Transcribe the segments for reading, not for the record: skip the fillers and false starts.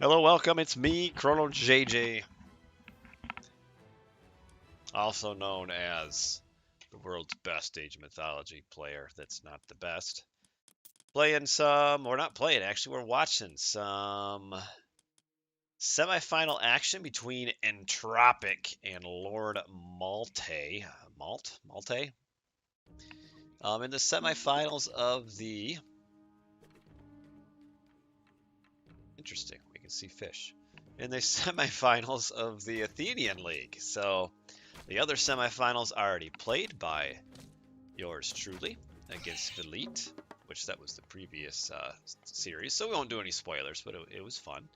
Hello, welcome. It's me, Chrono JJ, also known as the world's best Age of Mythology player. That's not the best. Playing some, or not playing, actually, we're watching some semifinal action between Entrropic and Lord Malte. Malte? In the semifinals of the. Interesting, we can see fish. In the semifinals of the Athenian League. So the other semifinals already played by yours truly against Elite, which that was the previous series. So we won't do any spoilers, but it was fun.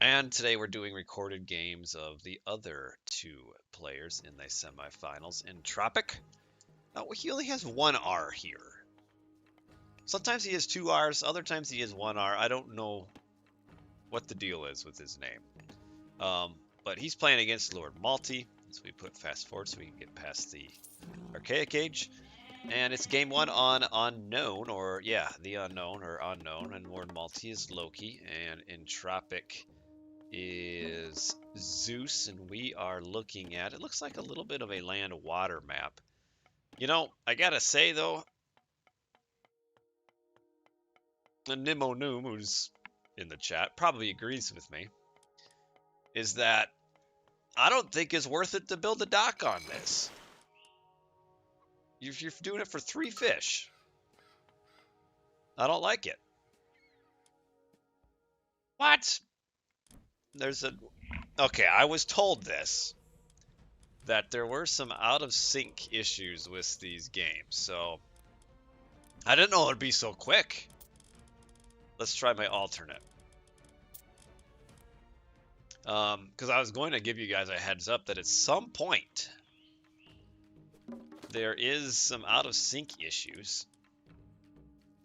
And today we're doing recorded games of the other two players in the semifinals. Entrropic. Oh, he only has one R here. Sometimes he has two R's, other times he has one R. I don't know what the deal is with his name. But he's playing against Lord Malte. So we put fast forward so we can get past the Archaic Age. And it's game one on Unknown, or yeah, the Unknown or Unknown. And Lord Malte is Loki, and Entrropic is Zeus. And we are looking at, it looks like a little bit of a land-water map. You know, I gotta say though, Nimo Noom, who's in the chat, probably agrees with me, is that I don't think it's worth it to build a dock on this. If you're doing it for 3 fish, I don't like it. What? There's a... Okay, I was told this, that there were some out-of-sync issues with these games, so I didn't know it would be so quick. Let's try my alternate. Because I was going to give you guys a heads up that at some point there is some out-of-sync issues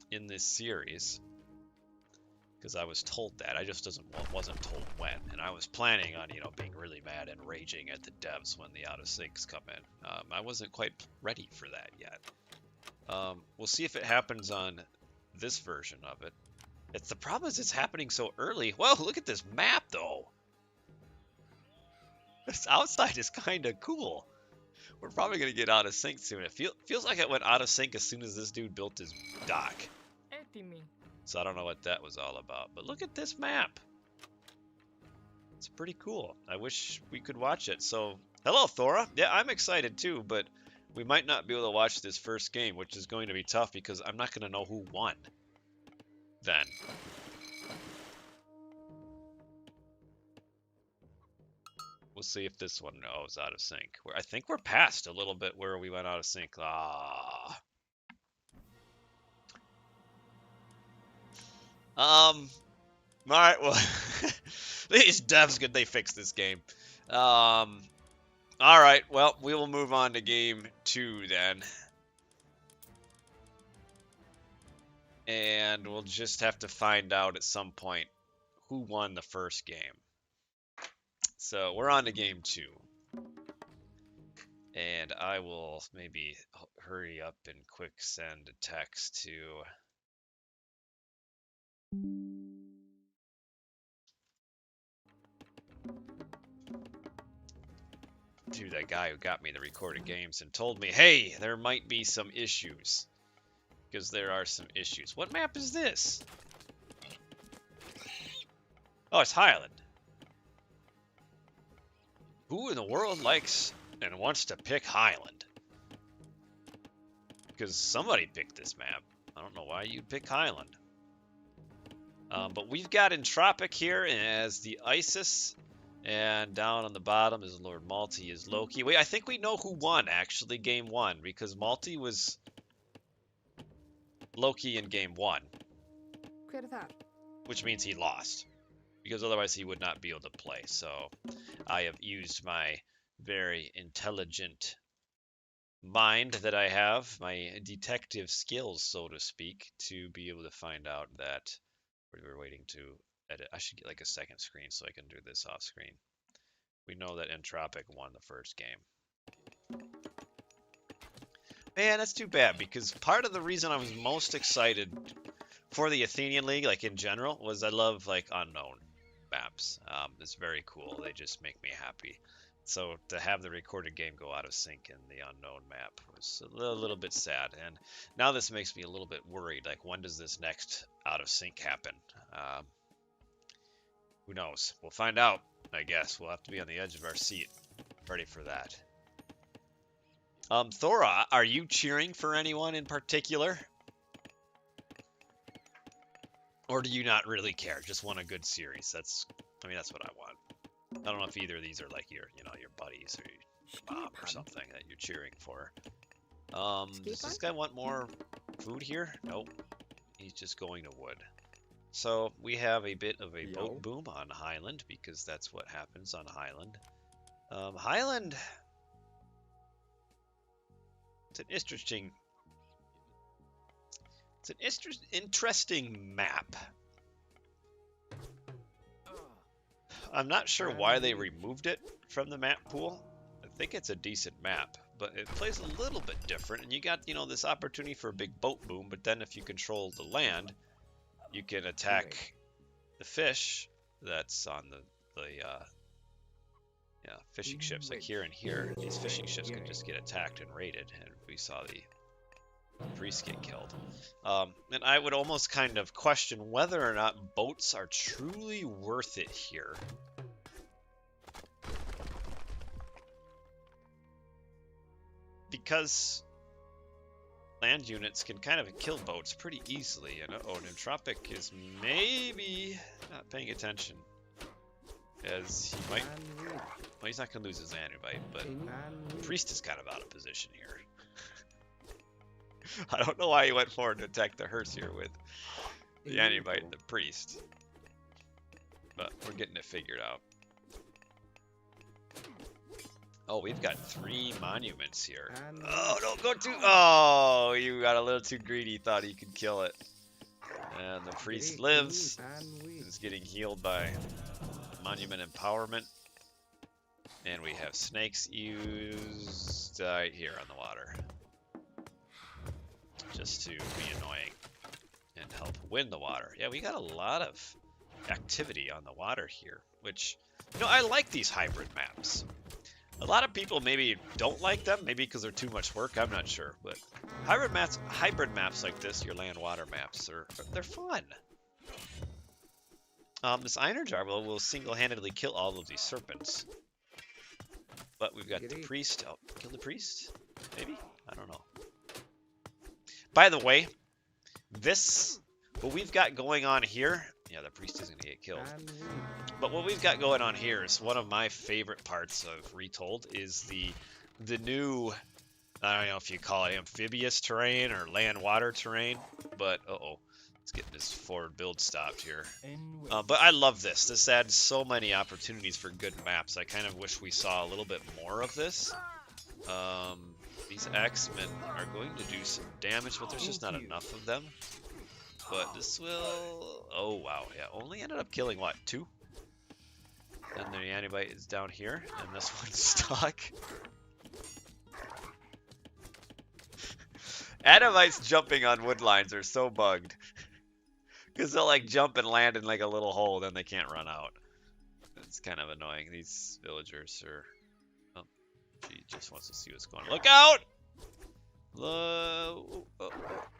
in this series. Because I was told that. I just wasn't told when. And I was planning on, being really mad and raging at the devs when the out-of-syncs come in. I wasn't quite ready for that yet. We'll see if it happens on this version of it. The problem is it's happening so early. Whoa, look at this map, though. This outside is kind of cool. We're probably going to get out of sync soon. It feels like it went out of sync as soon as this dude built his dock. So I don't know what that was all about. But look at this map. It's pretty cool. I wish we could watch it. So, hello, Thora. Yeah, I'm excited too, but we might not be able to watch this first game, which is going to be tough because I'm not going to know who won then. We'll see if this one is out of sync. I think we're past a little bit where we went out of sync. Ah. All right, well, these devs, could they fix this game? All right, well, we will move on to game 2 then. And we'll just have to find out at some point who won the first game. So we're on to game 2. And I will maybe hurry up and quick send a text to... to that guy who got me the recorded games and told me, hey, there might be some issues. Because there are some issues. What map is this? Oh, it's Highland. Who in the world likes and wants to pick Highland? Because somebody picked this map. I don't know why you'd pick Highland. But we've got Entrropic here as the Isis. And down on the bottom is Lord Malte is Loki. Wait, I think we know who won, actually, game 1. Because Malte was Loki in game 1. Which means he lost. Because otherwise he would not be able to play. So I have used my very intelligent mind that I have, my detective skills, so to speak, to be able to find out that we're waiting to edit. I should get like a second screen so I can do this off screen. We know that Entrropic won the first game. Man, that's too bad, because part of the reason I was most excited for the Athenian League, like in general, was I love like unknown maps. It's very cool. They just make me happy. So to have the recorded game go out of sync in the unknown map was a little bit sad. And now this makes me a little bit worried. Like, when does this next out of sync happen? Who knows? We'll find out, I guess. We'll have to be on the edge of our seat, ready for that. Thora, are you cheering for anyone in particular? Or do you not really care? Just want a good series. That's what I want. I don't know if either of these are like your buddies or your mom or something that you're cheering for. Does this guy want more food here? Nope. He's just going to wood. So we have a bit of a boat boom on Highland because that's what happens on Highland. Highland. It's an interesting map. I'm not sure why they removed it from the map pool. I think it's a decent map, but it plays a little bit different. And you got, this opportunity for a big boat boom, but then if you control the land, you can attack the fish that's on the fishing ships. Like here and here, these fishing ships can just get attacked and raided, and we saw the priest get killed. And I would almost kind of question whether or not boats are truly worth it here. Because land units can kind of kill boats pretty easily, and Entrropic is maybe not paying attention, as he might. Well, he's not gonna lose his Anubite, but the priest is kind of out of position here. I don't know why he went forward to attack the hearse here with the Anubite and the priest, but we're getting it figured out. Oh, we've got 3 monuments here. Oh, don't go too... Oh, you got a little too greedy, thought he could kill it. And the priest lives. Is getting healed by monument empowerment. And we have snakes used here on the water. Just to be annoying and help win the water. Yeah, we got a lot of activity on the water here, which, I like these hybrid maps. A lot of people maybe don't like them, maybe because they're too much work, I'm not sure, but hybrid maps like this, your land-water maps, they're fun. This iron jar will single-handedly kill all of these serpents. But we've got the priest. Oh, kill the priest? Maybe? I don't know. By the way, what we've got going on here, yeah, the priest is going to get killed. But what we've got going on here is one of my favorite parts of Retold is the new, I don't know if you call it amphibious terrain or land-water terrain, but it's getting this forward build stopped here. But I love this. This adds so many opportunities for good maps. I kind of wish we saw a little bit more of this. These axemen are going to do some damage, but there's just not enough of them. But this will... Oh, wow. Yeah, only ended up killing, what, 2? And the Anubite is down here, and this one's stuck. Anubites jumping on wood lines are so bugged. Because they'll, like, jump and land in, like, a little hole, then they can't run out. It's kind of annoying. These villagers are... Oh, she just wants to see what's going on. Look out!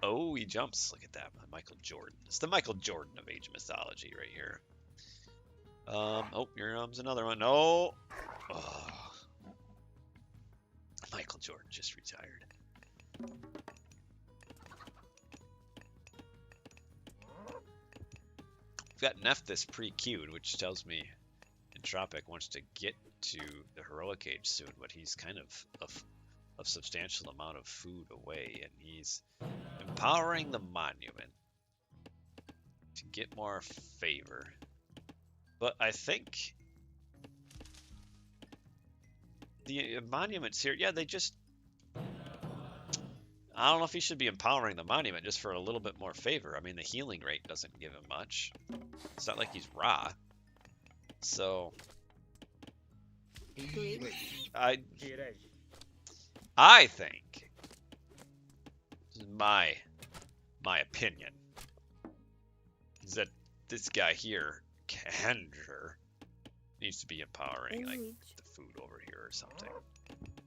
Oh, he jumps. Look at that. Michael Jordan. It's the Michael Jordan of Age of Mythology right here. Oh, here comes another one. No! Oh. Michael Jordan just retired. We've got Nephthys pre-queued, which tells me Entrropic wants to get to the heroic age soon, but he's kind of a substantial amount of food away, and he's empowering the monument to get more favor. But I think the monuments here, yeah, they just... I don't know if he should be empowering the monument just for a little bit more favor. I mean, the healing rate doesn't give him much. It's not like he's raw. So... I think, this is my opinion, is that this guy here, Kander, needs to be empowering like the food over here or something.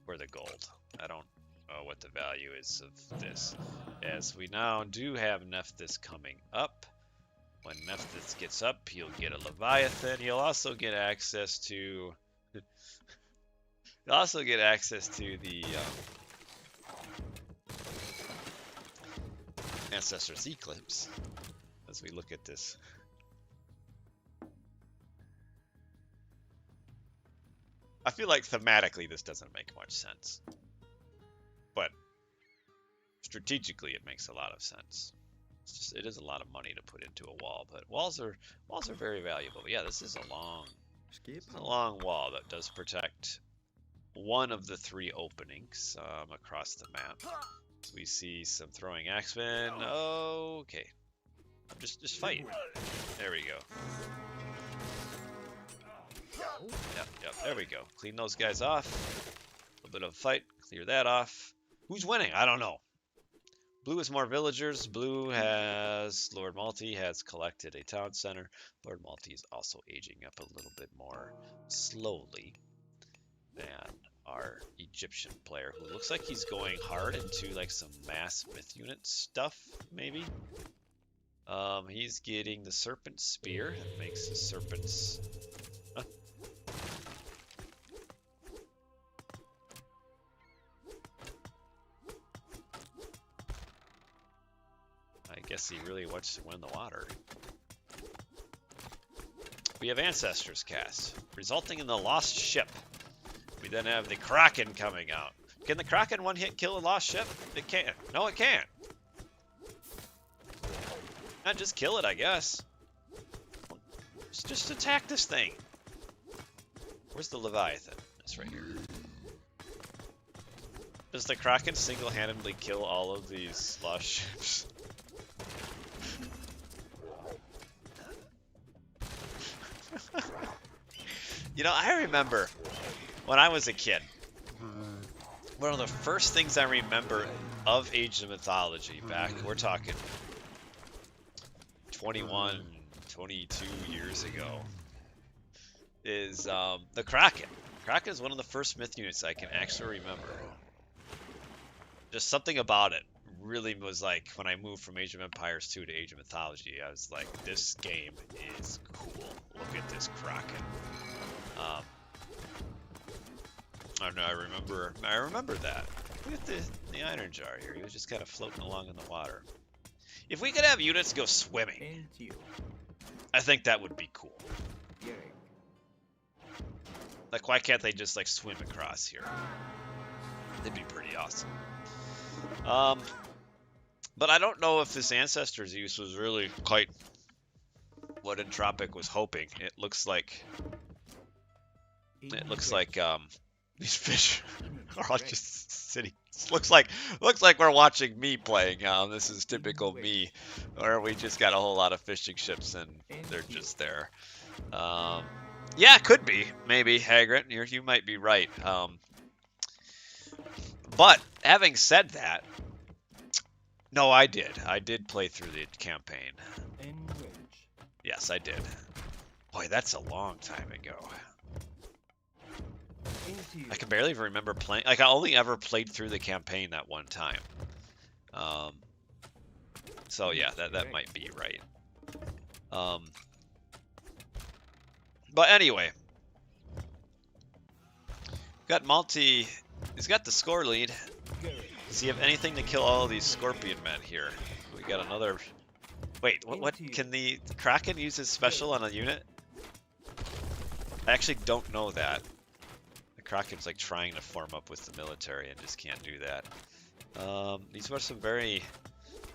Or the gold. I don't know what the value is of this. As we now do have Nephthys coming up. When Nephthys gets up, he'll get a Leviathan. He'll also get access to the Ancestor's Eclipse. As we look at this. I feel like thematically this doesn't make much sense. But strategically it makes a lot of sense. It's just, it is a lot of money to put into a wall, but walls are very valuable. But yeah, this is a long wall that does protect one of the 3 openings across the map. So we see some throwing axemen. Oh, okay. Just fight. There we go. Yep, there we go. Clean those guys off. A little bit of a fight. Clear that off. Who's winning? I don't know. Blue has more villagers. Blue has... Lord Malte has collected a town center. Lord Malte is also aging up a little bit more slowly than our Egyptian player, who looks like he's going hard into like some mass myth unit stuff, maybe. He's getting the serpent spear. That makes the serpents... I guess he really wants to win the water. We have Ancestors cast, resulting in the lost ship. We then have the Kraken coming out. Can the Kraken one hit kill a lost ship? It can't. No, it can't. Not just kill it, I guess. Just attack this thing. Where's the Leviathan? It's right here. Does the Kraken single-handedly kill all of these lost ships? You know, I remember when I was a kid, one of the first things I remember of Age of Mythology back, we're talking 21, 22 years ago, is the Kraken. Kraken is one of the first myth units I can actually remember. Just something about it really was like, when I moved from Age of Empires 2 to Age of Mythology, I was like, this game is cool. Look at this Kraken. I don't know, I remember that. Look at the iron jar here. He was just kind of floating along in the water. If we could have units go swimming, I think that would be cool. Like, why can't they just, like, swim across here? That'd be pretty awesome. But I don't know if this Ancestor's use was really quite what Entrropic was hoping. It looks like these fish are all just sitting. Looks like we're watching me playing. This is typical me, where we just got a whole lot of fishing ships and they're just there. Yeah, it could be. Maybe, Hagrid, you might be right. But having said that, no, I did. I did play through the campaign. Yes, I did. Boy, that's a long time ago. I can barely even remember playing. Like, I only ever played through the campaign that one time. So yeah, that might be right. But anyway, got Malte. He's got the score lead. Does he have anything to kill all of these scorpion men here? We got another. Wait, what? Can the Kraken use his special on a unit? I actually don't know that. The Kraken's like trying to form up with the military and just can't do that. These were some very,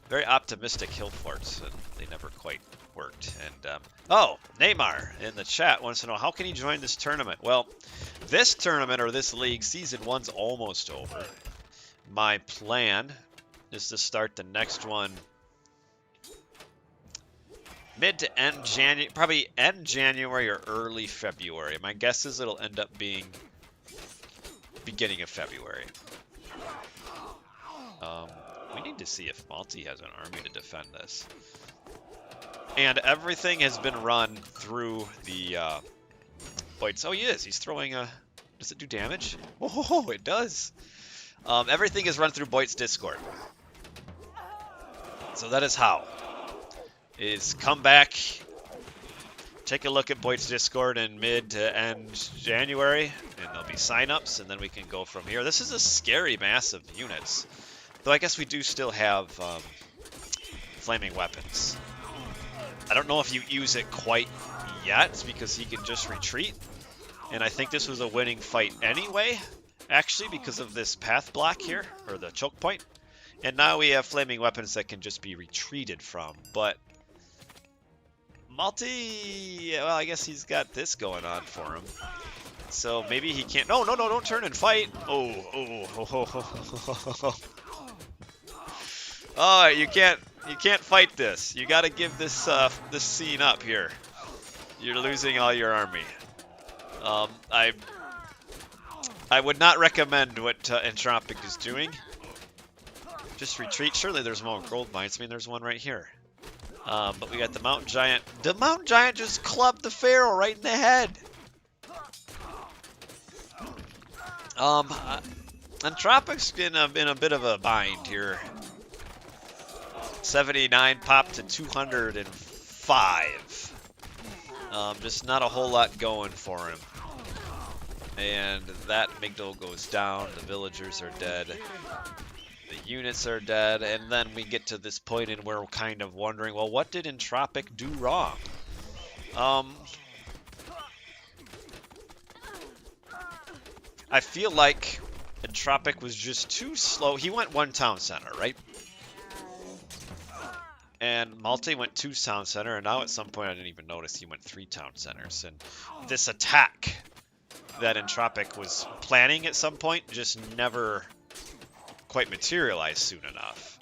very optimistic hill forts, and they never quite worked. And oh, Neymar in the chat wants to know, how can he join this tournament? Well, this tournament, or this league, season 1's almost over. My plan is to start the next one mid to end January, probably end January or early February. My guess is it'll end up being beginning of February. We need to see if Malte has an army to defend this. And everything has been run through the Voids. Oh, he is. He's throwing a... Does it do damage? Oh, it does. Everything is run through Boyd's Discord. So that is how. Is come back, take a look at Boyd's Discord in mid to end January, and there'll be signups, and then we can go from here. This is a scary mass of units. Though I guess we do still have flaming weapons. I don't know if you use it quite yet, because he can just retreat. And I think this was a winning fight anyway, actually, because of this path block here, or the choke point. And now we have flaming weapons that can just be retreated from. But Malte, well, I guess he's got this going on for him. So maybe he can't. No, no, no, don't turn and fight. Oh, you can't fight this. You got to give this this scene up here. You're losing all your army. I would not recommend what Entrropic is doing. Just retreat. Surely there's more gold mines. I mean, there's one right here. But we got the mountain giant. The mountain giant just clubbed the pharaoh right in the head. Entrropic's in a bit of a bind here. 79 popped to 205. Just not a whole lot going for him. And that Migdal goes down. The villagers are dead. The units are dead. And then we get to this point in where we're kind of wondering, well, what did Entrropic do wrong? I feel like Entrropic was just too slow. He went one town center, right? And Malte went 2 town center, and now at some point I didn't even notice he went 3 town centers. And this attack that Entrropic was planning at some point just never quite materialized soon enough.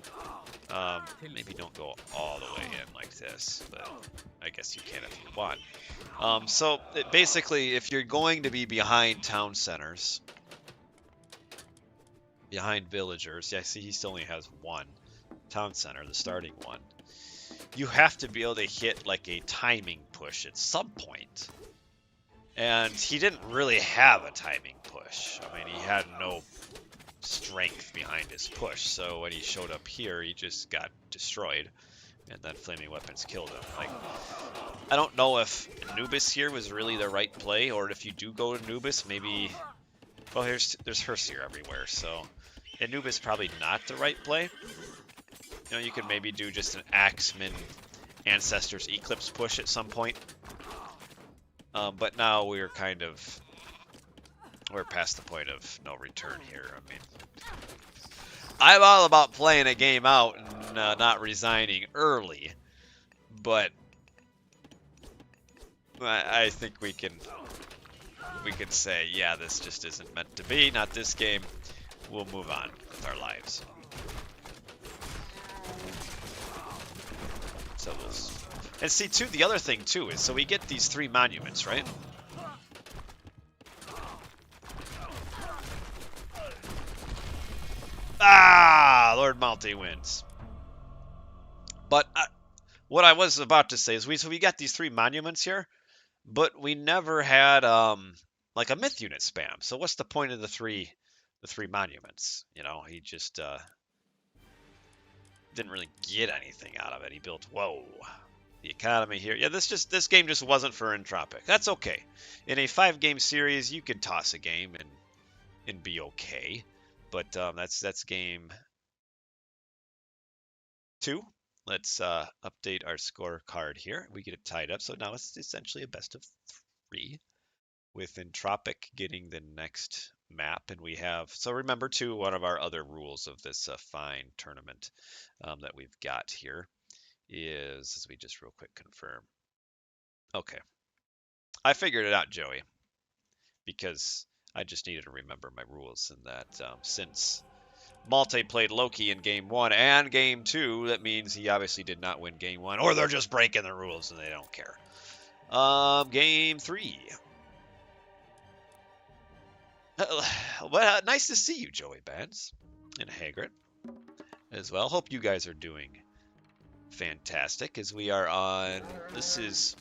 Maybe don't go all the way in like this, but I guess you can if you want. So basically, if you're going to be behind town centers, behind villagers, yeah, see he still only has 1 town center, the starting one. You have to be able to hit like a timing push at some point. And he didn't really have a timing push. I mean, he had no strength behind his push. So when he showed up here, he just got destroyed. And then flaming weapons killed him. Like, I don't know if Anubis here was really the right play, or if you do go to Anubis, maybe... Well, there's Herseer everywhere, so Anubis probably not the right play. You know, you could maybe do just an Axeman Ancestors Eclipse push at some point. But now we're past the point of no return here. I mean, I'm all about playing a game out and not resigning early, but I think we can say, yeah, this just isn't meant to be. Not this game. We'll move on with our lives. So and see too, the other thing too is, so we get these 3 monuments, right? Ah, Lord Malte wins. But what I was about to say is, we got these 3 monuments here, but we never had like a myth unit spam. So what's the point of the three monuments? You know, he just didn't really get anything out of it. He built, whoa, the economy here. Yeah, this game just wasn't for Entrropic. That's okay. In a 5-game series, you can toss a game and be okay. But that's game 2. Let's update our scorecard here. We get it tied up, so now it's essentially a best of 3, with Entrropic getting the next map. And we have, so remember too, one of our other rules of this fine tournament that we've got here is, as we just real quick confirm. Okay, I figured it out, Joey, because I just needed to remember my rules, and that since Malte played Loki in game 1 and game 2, that means he obviously did not win game 1, or they're just breaking the rules and they don't care. Game 3. Well, nice to see you, Joey Bands, and Hagrid as well. Hope you guys are doing fantastic, as we are on... This is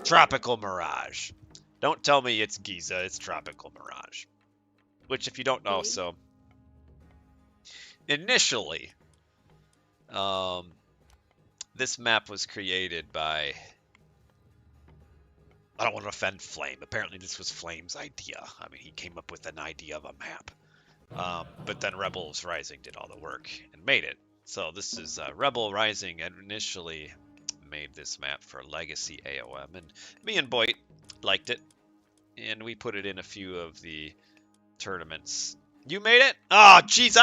Tropical Mirage. Don't tell me it's Giza, it's Tropical Mirage. Which, if you don't know, so... Initially, this map was created by... I don't want to offend Flame. Apparently this was Flame's idea. I mean, he came up with an idea of a map. But then Rebels Rising did all the work and made it. So this is Rebel Rising initially made this map for Legacy AOM. And me and Boyd liked it. And we put it in a few of the tournaments. You made it? Oh, jeez,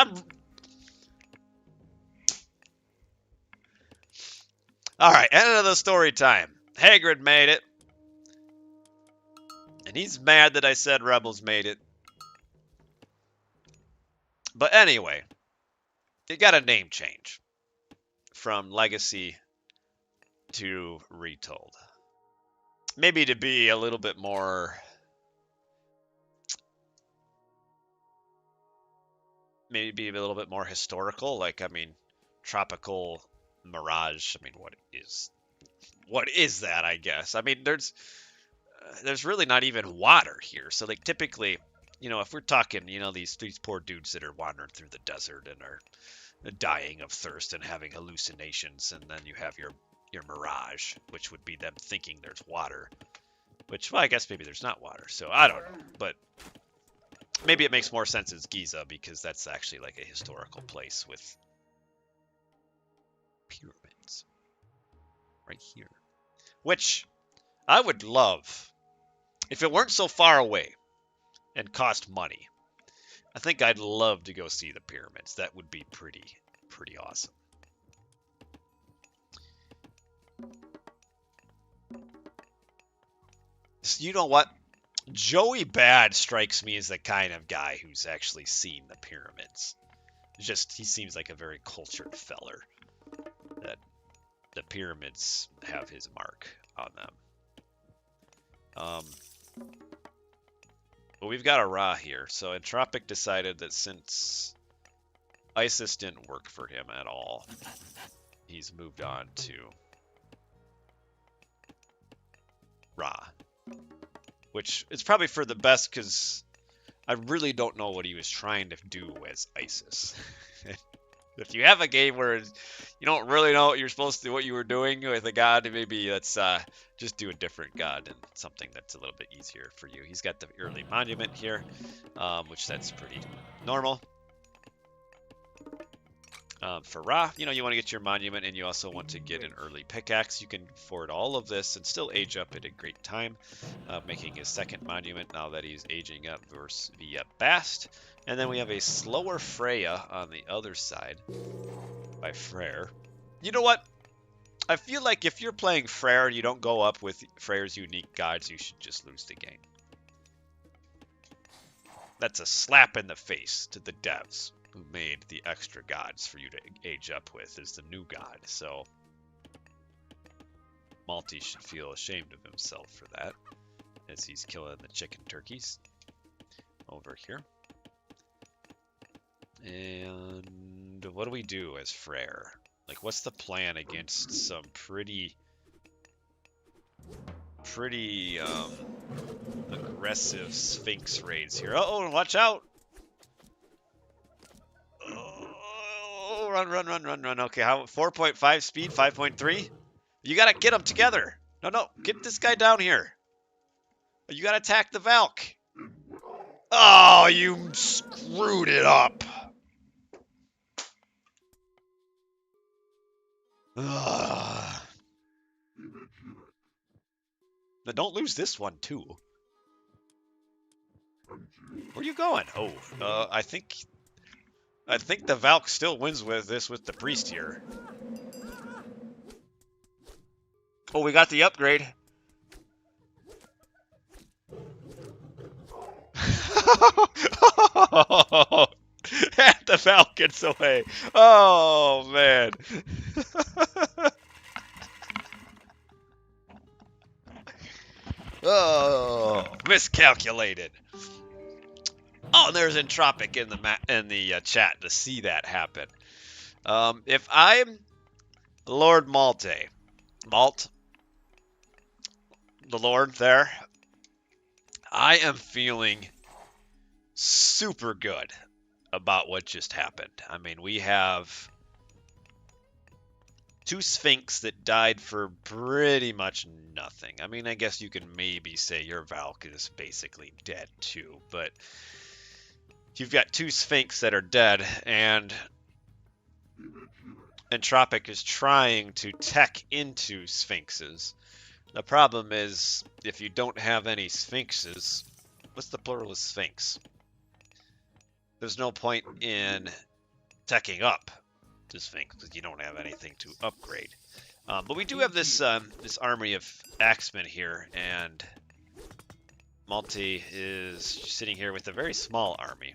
Alright, end of the story time. Hagrid made it. And he's mad that I said Rebels made it. But anyway, it got a name change from Legacy to Retold. Maybe to be a little bit more... Maybe be a little bit more historical. Like, I mean, Tropical Mirage. I mean, what is that, I guess? I mean, there's really not even water here. So, like, typically, you know, if we're talking, you know, these poor dudes that are wandering through the desert and are dying of thirst and having hallucinations, and then you have your mirage, which would be them thinking there's water. Which, well, I guess maybe there's not water. So, I don't know. But maybe it makes more sense as Giza, because that's actually like a historical place with pyramids. Right here. Which I would love... If it weren't so far away and cost money, I think I'd love to go see the pyramids. That would be pretty awesome. So you know what? Joey Bad strikes me as the kind of guy who's actually seen the pyramids. Just, he seems like a very cultured feller. That the pyramids have his mark on them. But we've got a Ra here. So Entrropic decided that since Isis didn't work for him at all, he's moved on to Ra. Which is probably for the best, because I really don't know what he was trying to do as Isis. If you have a game where you don't really know what you're supposed to, what you were doing with a god, maybe let's just do a different god and something that's a little bit easier for you. He's got the early monument here, which that's pretty normal. For Ra, you know, you want to get your monument, and you also want to get an early pickaxe. You can afford all of this and still age up at a great time, making his second monument now that he's aging up via Bast. And then we have a slower Freya on the other side by Freyr. You know what? I feel like if you're playing Freyr and you don't go up with Freyr's unique gods, you should just lose the game. That's a slap in the face to the devs who made the extra gods for you to age up with as the new god. So Malte should feel ashamed of himself for that, as he's killing the chicken turkeys over here. And what do we do as Freyr? Like, what's the plan against some pretty aggressive Sphinx raids here? Uh-oh, watch out! Oh, run. Okay, how 4.5 speed, 5.3? You gotta get them together. No, get this guy down here. You gotta attack the Valk. Oh, you screwed it up. Ugh. Now don't lose this one too. Where are you going? Oh, I think the Valk still wins with the priest here. Oh, we got the upgrade. And the Valk gets away. Oh man. Oh, miscalculated. Oh, and there's Entrropic in the chat to see that happen. If I'm Lord Malte. Malt. The Lord there. I am feeling super good about what just happened. I mean, we have two Sphinx that died for pretty much nothing. I mean, I guess you can maybe say your Valk is basically dead too, but you've got two Sphinx that are dead, and Entrropic is trying to tech into Sphinxes. The problem is, if you don't have any Sphinxes, what's the plural of Sphinx? There's no point in teching up to Sphinx because you don't have anything to upgrade. But we do have this this army of axemen here, and Malte is sitting here with a very small army.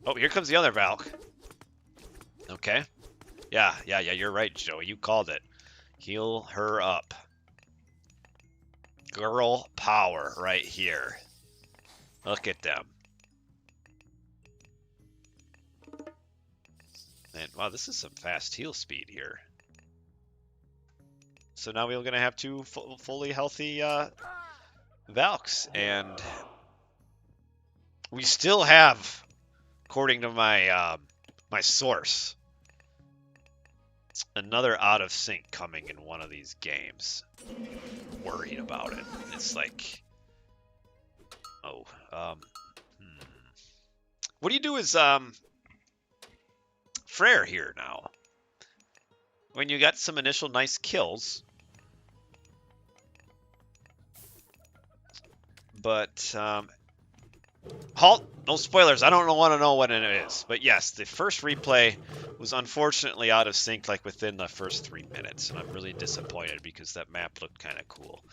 Oh, here comes the other Valk. Okay. Yeah, you're right, Joey. You called it. Heal her up. Girl power right here. Look at them. And wow, this is some fast heal speed here. So now we're going to have two fully healthy Valks, and we still have, according to my my source, another out of sync coming in one of these games. Worried about it. It's like, oh, what do you do as Frere here now? When you got some initial nice kills, but halt! No spoilers. I don't want to know what it is, but yes, the first replay was unfortunately out of sync, like within the first 3 minutes, and I'm really disappointed because that map looked kind of cool.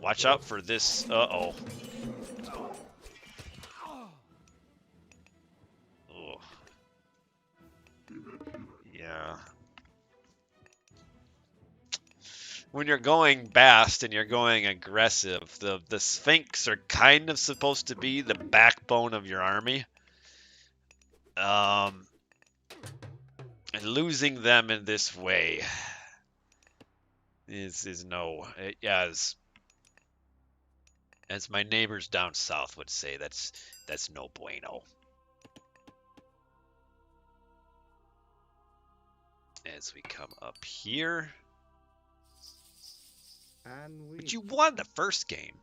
Watch out for this. Uh-oh. Oh. Yeah. When you're going fast and you're going aggressive, the Sphinx are kind of supposed to be the backbone of your army. And losing them in this way is no, as my neighbors down south would say, that's no bueno. As we come up here. But you won the first game.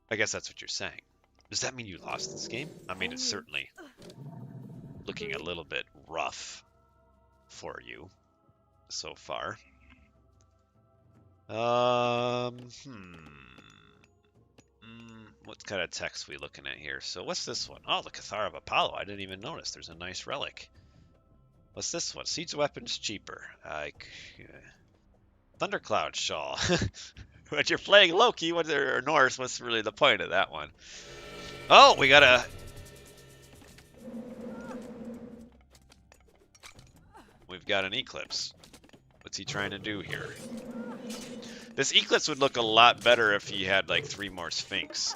I guess that's what you're saying. Does that mean you lost this game? I mean, it's certainly looking a little bit rough for you so far. What kind of text we looking at here? So what's this one? Oh, the Cathar of Apollo. I didn't even notice. There's a nice relic. What's this one? Siege weapons cheaper. Thundercloud Shawl. When you're playing Loki or Norse, what's really the point of that one? Oh, we got a... We've got an Eclipse. What's he trying to do here? This Eclipse would look a lot better if he had like 3 more Sphinx.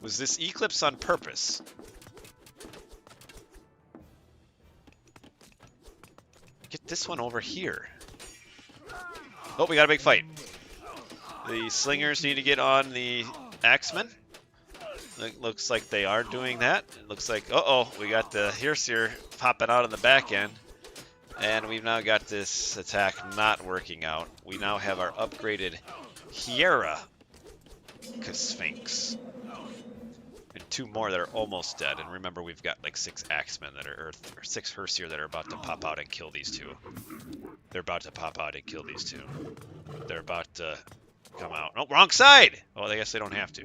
Was this Eclipse on purpose? Get this one over here. Oh, we got a big fight. The slingers need to get on the axemen. It looks like they are doing that. It looks like, uh-oh, we got the Herseer popping out on the back end. And we've now got this attack not working out. We now have our upgraded Hiera Sphinx. And 2 more that are almost dead. And remember, we've got like 6 axemen that are, or 6 Herseer that are about to pop out and kill these 2. They're about to pop out and kill these 2. They're about to come out. Oh, wrong side! Oh, I guess they don't have to.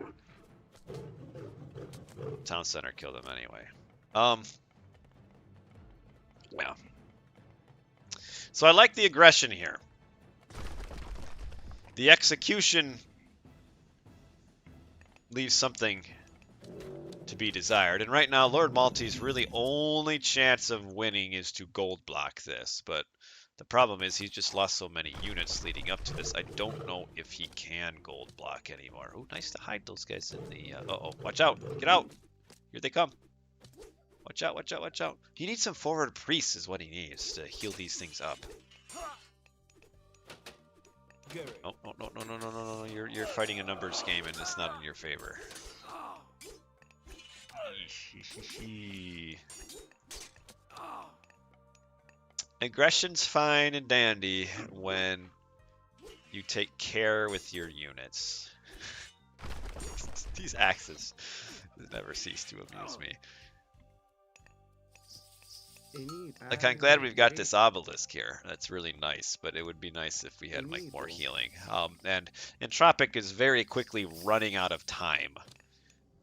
Town center killed them anyway. Yeah. So I like the aggression here. The execution leaves something to be desired. And right now, Lord Malte's really only chance of winning is to gold block this. But The problem is he's just lost so many units leading up to this. I don't know if he can gold block anymore. Oh, nice to hide those guys in the... uh-oh, watch out. Get out. Here they come. Watch out, watch out, watch out. He needs some forward priests is what he needs to heal these things up. Oh, no, no, no, no, no, no, no. You're fighting a numbers game and it's not in your favor. Aggression's fine and dandy when you take care with your units. These axes never cease to amuse me. Like, I'm glad we've got this obelisk here. That's really nice, but it would be nice if we had like more healing. And Entrropic is very quickly running out of time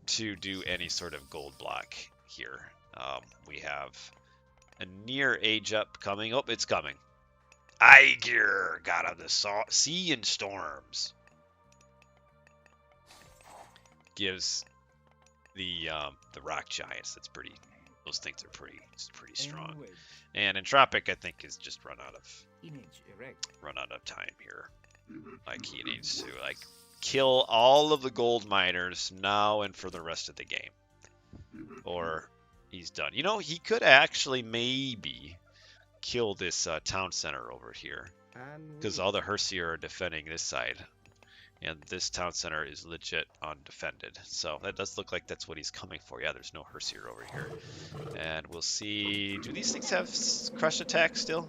to do any sort of gold block here. We have a near age up coming. Oh, it's coming. Aegir, god of the sea and storms. Gives the rock giants. That's pretty. Those things are pretty strong. And Entrropic, I think, is just run out of time here. Like he needs to like kill all of the gold miners now and for the rest of the game, or he's done. You know, he could actually maybe kill this town center over here because all the Hersier are defending this side. And this town center is legit undefended. So that does look like that's what he's coming for. Yeah, there's no Hersier over here. And we'll see... Do these things have crush attack still?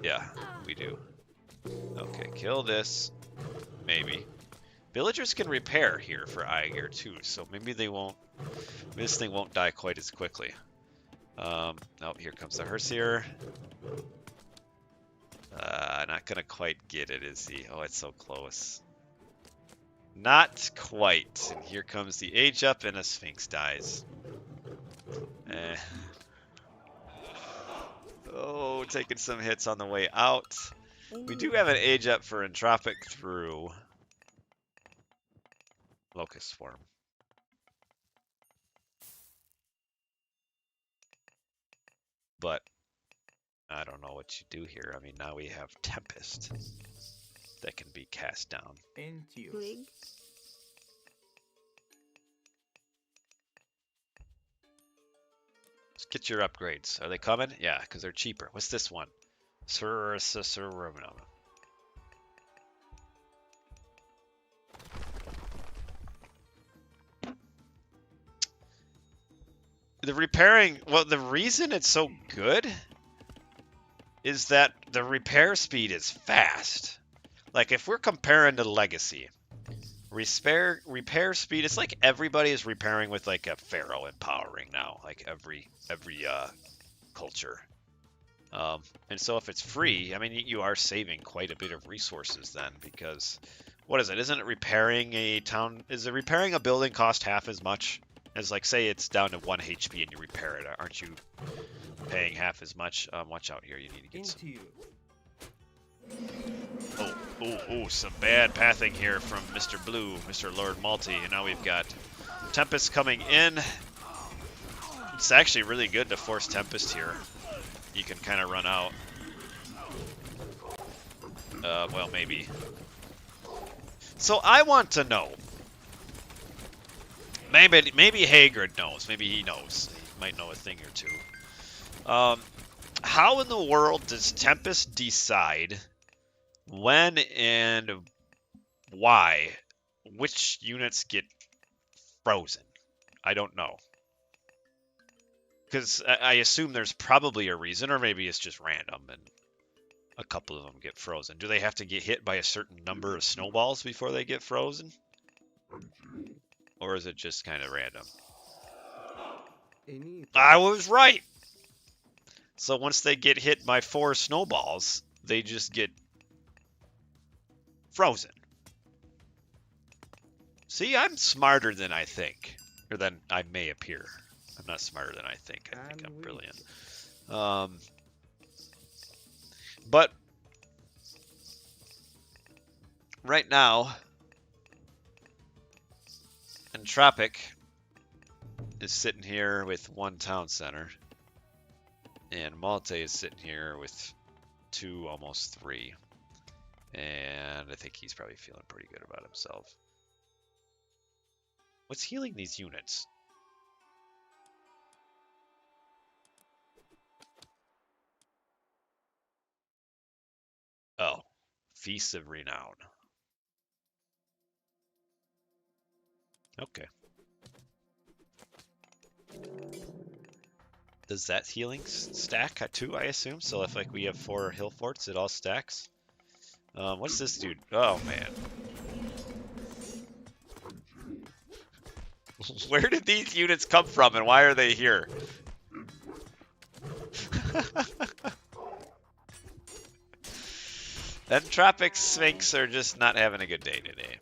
Yeah, we do. Okay, kill this. Maybe. Villagers can repair here for Aegir too, so maybe they won't... This thing won't die quite as quickly. Oh, here comes the Hersier. Not gonna quite get it, is he? Oh, it's so close. Not quite. And here comes the age up and a Sphinx dies. Oh, taking some hits on the way out. We do have an age up for Entrropic through Locust Swarm. But I don't know what you do here. I mean, now we have Tempest that can be cast down. Let's get your upgrades. Are they coming? Yeah, because they're cheaper. What's this one? The repairing, well, the reason it's so good is that the repair speed is fast. Like, if we're comparing to Legacy, repair speed, it's like everybody is repairing with, like, a Pharaoh empowering now. Like, every culture. And so if it's free, I mean, you are saving quite a bit of resources then, because, what is it? Isn't it repairing a town? Is it repairing a building cost half as much as, like, say it's down to 1 HP and you repair it? Aren't you paying half as much? Watch out here. You need to get some... Oh, some bad pathing here from Mr. Blue, Mr. Lord Malte. And now we've got Tempest coming in. It's actually really good to force Tempest here. You can kind of run out. Well, maybe. So I want to know. Maybe Hagrid knows. Maybe he knows. He might know a thing or two. How in the world does Tempest decide when and why which units get frozen? I don't know. Because I assume there's probably a reason, or maybe it's just random and a couple of them get frozen. Do they have to get hit by a certain number of snowballs before they get frozen? Or is it just kind of random? I was right! So once they get hit by 4 snowballs, they just get frozen. See, I'm smarter than I think. Or than I may appear. I'm not smarter than I think. I think I'm brilliant. But right now, Entrropic is sitting here with 1 town center. And Malte is sitting here with 2, almost 3. And I think he's probably feeling pretty good about himself. What's healing these units? Oh, Feast of Renown. Okay. Does that healing stack too, I assume? So if like we have 4 hill forts, it all stacks? What's this dude? Oh, man. Where did these units come from and why are they here? Entrropic Sphinx are just not having a good day today.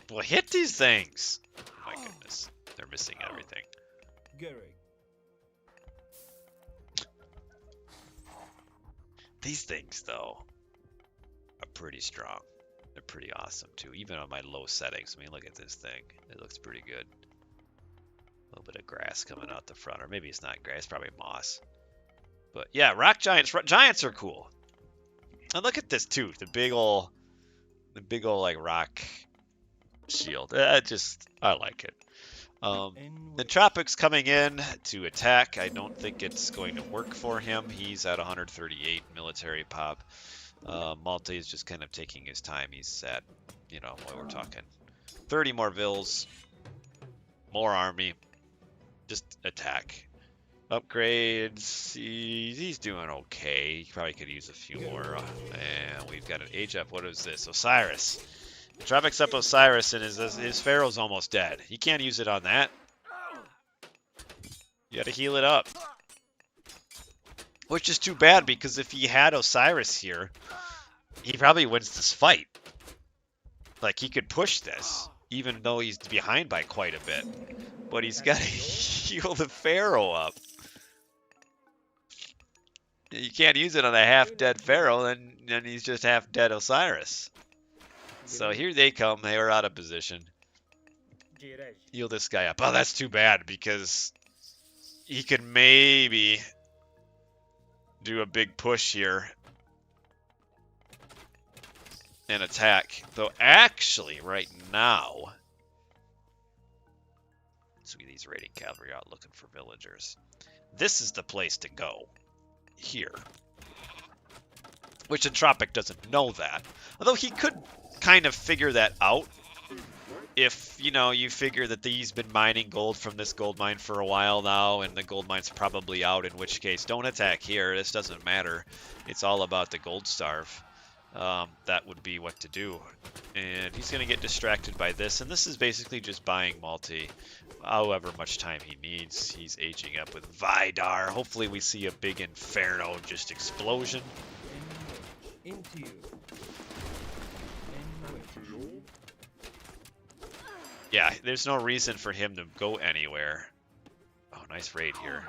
Well, hit these things! My goodness. They're missing everything. These things, though, are pretty strong. They're pretty awesome, too. Even on my low settings. I mean, look at this thing. It looks pretty good. A little bit of grass coming out the front. Or maybe it's not grass. It's probably moss. But, yeah, rock giants. Giants are cool. And look at this, too. The big ol', like, rock shield. I like it. The Entrropic's coming in to attack. I don't think it's going to work for him. He's at 138 military pop. Malte is just kind of taking his time. He's at, what we're talking, 30 more vills, more army, just attack. Upgrades, he's doing okay. He probably could use a few more. And we've got an age up. What is this? Osiris. Entrropic's up Osiris, and his Pharaoh's almost dead. He can't use it on that. You gotta heal it up. Which is too bad, because if he had Osiris here, he probably wins this fight. Like, he could push this, even though he's behind by quite a bit. But he's gotta heal the Pharaoh up. You can't use it on a half-dead Pharaoh, then he's just half-dead Osiris. So here they come. They are out of position. Heal this guy up. Oh, that's too bad, because he could maybe do a big push here and attack. Though actually, right now, let's get these raiding cavalry out looking for villagers. This is the place to go. Here. Which Entrropic doesn't know that. Although he could kind of figure that out if, you figure that he's been mining gold from this gold mine for a while now, and the gold mine's probably out, in which case, don't attack here. This doesn't matter. It's all about the gold starve. That would be what to do. And he's going to get distracted by this, and this is basically just buying Malte however much time he needs. He's aging up with Vidar. Hopefully we see a big Inferno just explosion. Into you. Yeah, there's no reason for him to go anywhere. Oh, nice raid here.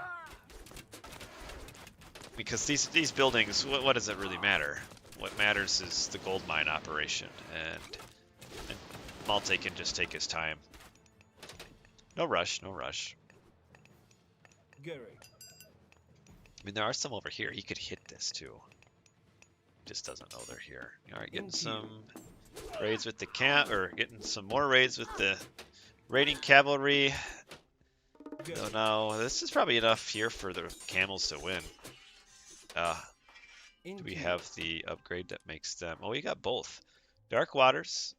Because these buildings, what does it really matter? What matters is the gold mine operation, and Malte can just take his time. No rush, no rush. I mean, there are some over here. He could hit this too. Just doesn't know they're here. All right, getting some raids with the getting some more raids with the raiding cavalry. So now this is probably enough here for the camels to win. Do we have the upgrade that makes them? Oh, we got both. Dark Waters.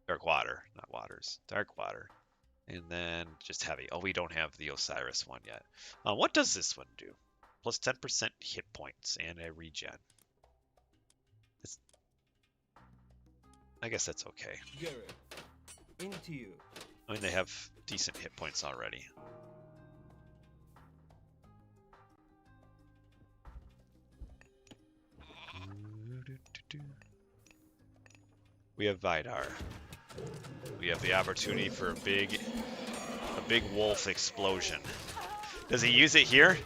Dark Water, not Waters. Dark Water. And then just heavy. Oh, we don't have the Osiris one yet. What does this one do? Plus 10% hit points and a regen. I guess that's okay. Into you. I mean, they have decent hit points already. We have Vidar. We have the opportunity for a big wolf explosion. Does he use it here?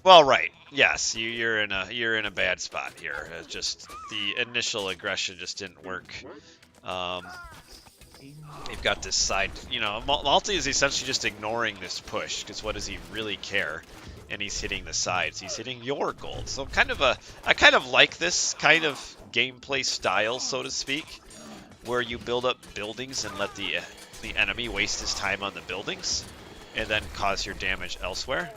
Well, right. Yes, you're in a bad spot here. Just the initial aggression just didn't work. You've got this side, you know, Malte is essentially just ignoring this push, because what does he really care? And he's hitting the sides. He's hitting your gold. So I kind of like this kind of gameplay style, so to speak, where you build up buildings and let the enemy waste his time on the buildings, and then cause your damage elsewhere.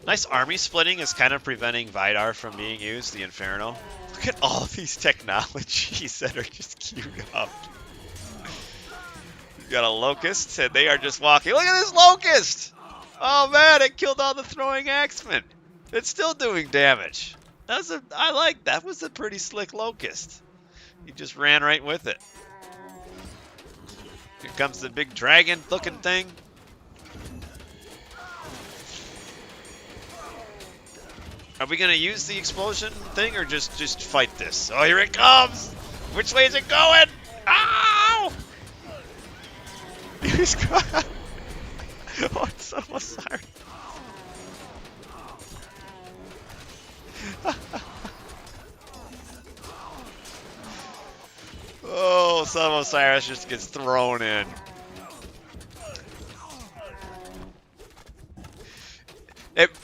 Nice army splitting is kind of preventing Vidar from being used, the Inferno. Look at all of these technologies that are just queued up. You got a Locust, and they are just walking. Look at this Locust! Oh man, it killed all the throwing axemen. It's still doing damage. I like that. Was a pretty slick Locust. He just ran right with it. Here comes the big dragon-looking thing. Are we gonna use the explosion thing or just fight this? Oh, here it comes! Which way is it going? Ow! He's got... Oh, it's almost siren. Oh, Son of Osiris just gets thrown in.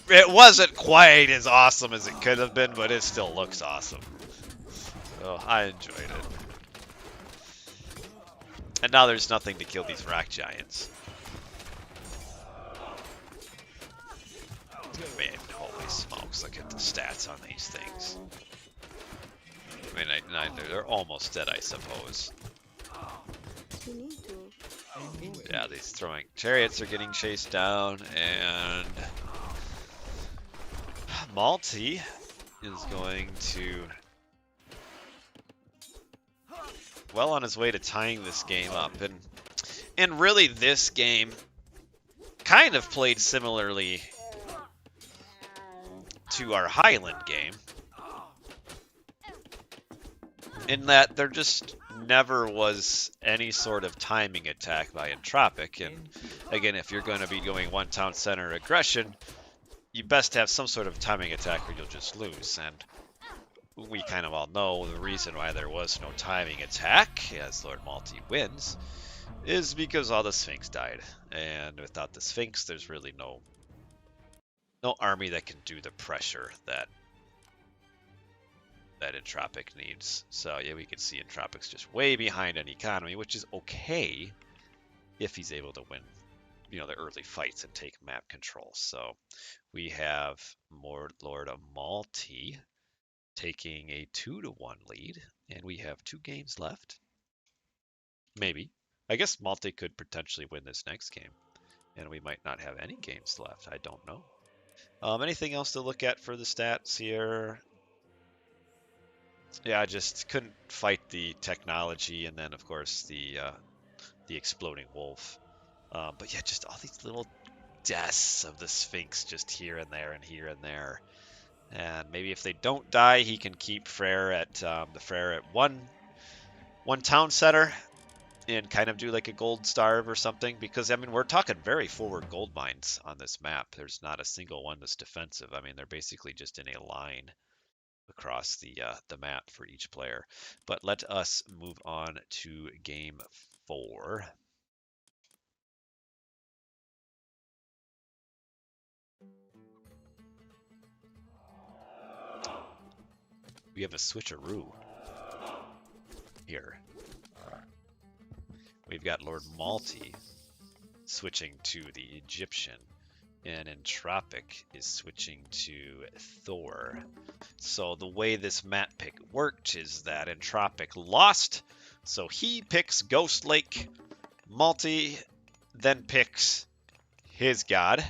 It wasn't quite as awesome as it could have been, but it still looks awesome. So I enjoyed it. And now there's nothing to kill these rock giants. Man, holy smokes, look at the stats on these things. I mean, they're almost dead, I suppose. Yeah, these throwing chariots are getting chased down, and Malte is going to, well, on his way to tying this game up. And really, this game kind of played similarly to our Highland game, in that there just never was any sort of timing attack by Entrropic. And again, if you're going to be going one town center aggression, you best have some sort of timing attack or you'll just lose. And we kind of all know the reason why there was no timing attack, as Lord Malte wins, is because all the Sphinx died. And without the Sphinx, there's really no army that can do the pressure that Entrropic needs. So yeah, we can see Entroppic's just way behind on economy, which is okay if he's able to win, you know, the early fights and take map control. So we have more Lord Malte taking a 2-1 lead, and we have 2 games left. Maybe. I guess Malte could potentially win this next game, and we might not have any games left. I don't know. Anything else to look at for the stats here? Yeah, I just couldn't fight the technology, and then of course the exploding wolf. But yeah, just all these little deaths of the Sphinx just here and there and here and there. And maybe if they don't die, he can keep Freyr at the Freyr at one town center and kind of do like a gold starve or something. Because I mean, we're talking very forward gold mines on this map. There's not a single one that's defensive. I mean, they're basically just in a line across the map for each player. But let us move on to game 4. We have a switcheroo here. We've got Lord Malte switching to the Egyptian, and Entrropic is switching to Thor. So the way this map pick worked is that Entrropic lost, so he picks Ghost Lake. Malte then picks his god,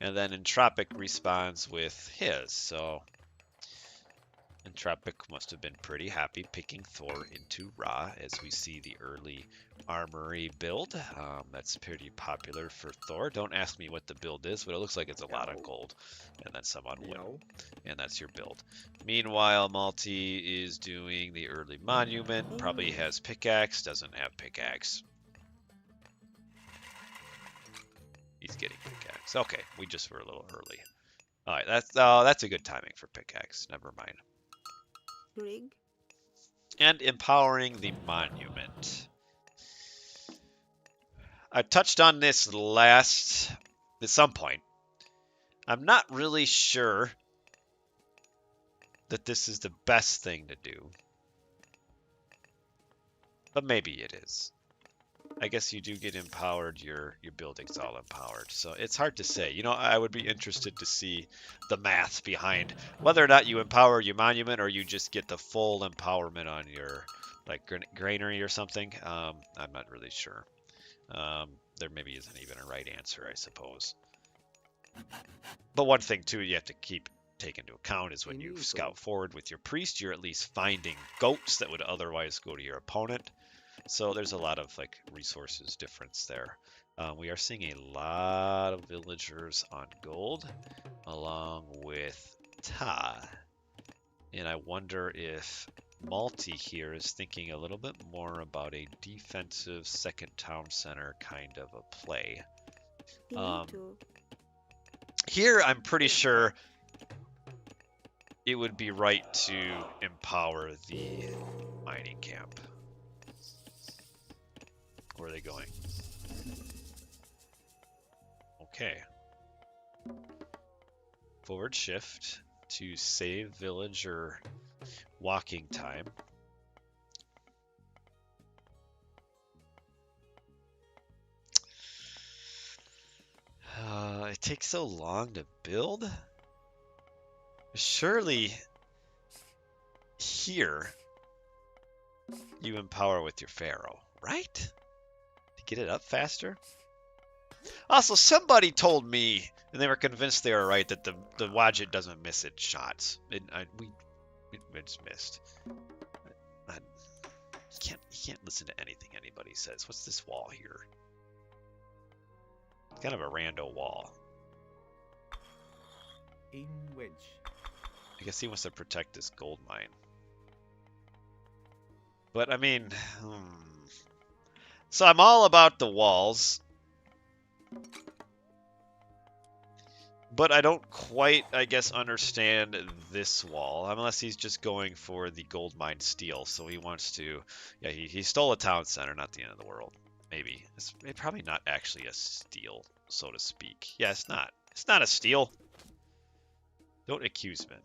and then Entrropic responds with his. So Entrropic must have been pretty happy picking Thor into Ra, as we see the early armory build. That's pretty popular for Thor. Don't ask me what the build is, but it looks like it's a lot of gold and then some on wood. And that's your build. Meanwhile, Malte is doing the early monument. Probably has pickaxe, doesn't have pickaxe. He's getting pickaxe. Okay, we just were a little early. All right, that's a good timing for pickaxe. Never mind. Rig. And empowering the monument. I touched on this at some point. I'm not really sure that this is the best thing to do, but maybe it is. I guess you do get empowered, your building's all empowered. So it's hard to say. You know, I would be interested to see the math behind whether or not you empower your monument or you just get the full empowerment on your like granary or something. I'm not really sure. There maybe isn't even a right answer, I suppose. But one thing too you have to keep take into account is when you scout forward with your priest, you're at least finding goats that would otherwise go to your opponent. So there's a lot of like resources difference there. We are seeing a lot of villagers on gold along with Ta. And I wonder if Malte here is thinking a little bit more about a defensive second town center kind of a play. Here I'm pretty sure it would be right to empower the mining camp. Where are they going? Okay. Forward shift to save villager walking time. It takes so long to build. Surely here you empower with your pharaoh, right? To get it up faster. Also, somebody told me, and they were convinced they were right, that the Wadjet doesn't miss its shots. It's missed. You can't listen to anything anybody says. What's this wall here? It's kind of a rando wall. In wedge. I guess he wants to protect this gold mine. But I mean, so I'm all about the walls. But I don't quite, I guess, understand this wall, unless he's just going for the gold mine steal. So he wants to, yeah, he stole a town center, not the end of the world. Maybe. It's probably not actually a steal, so to speak. Yeah, it's not. It's not a steal. Don't accuse me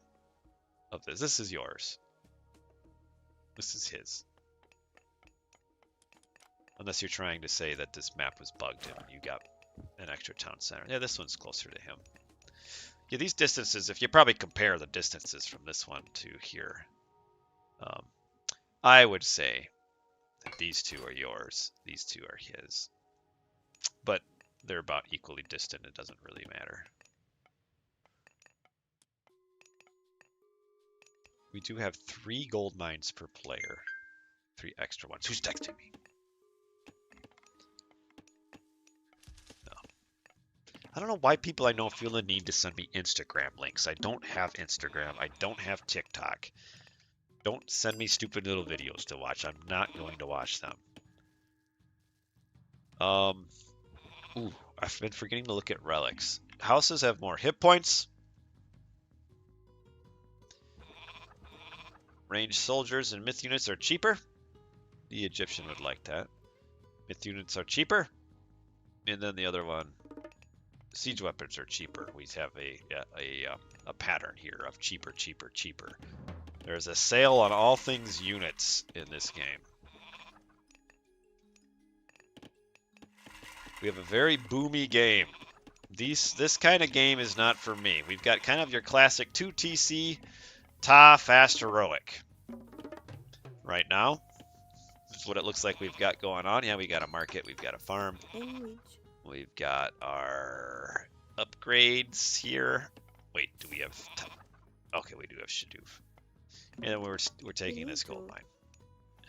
of this. This is yours. This is his. Unless you're trying to say that this map was bugged and you got an extra town center. Yeah, this one's closer to him. Yeah, these distances, if you probably compare the distances from this one to here, I would say that these two are yours, these two are his. But they're about equally distant, it doesn't really matter. We do have 3 gold mines per player. 3 extra ones. Who's texting me? I don't know why people I know feel the need to send me Instagram links. I don't have Instagram. I don't have TikTok. Don't send me stupid little videos to watch. I'm not going to watch them. Ooh, I've been forgetting to look at relics. Houses have more hit points. Ranged soldiers and myth units are cheaper. The Egyptian would like that. Myth units are cheaper. And then the other one, siege weapons are cheaper. We have a pattern here of cheaper, cheaper, cheaper. There's a sale on all things units in this game. We have a very boomy game. This kind of game is not for me. We've got kind of your classic 2TC, Ta, fast, heroic. Right now, this is what it looks like we've got going on. Yeah, we got a market, we've got a farm. We've got our upgrades here. Wait, do we have... Okay, we do have Shadoof. And then we're taking this gold mine.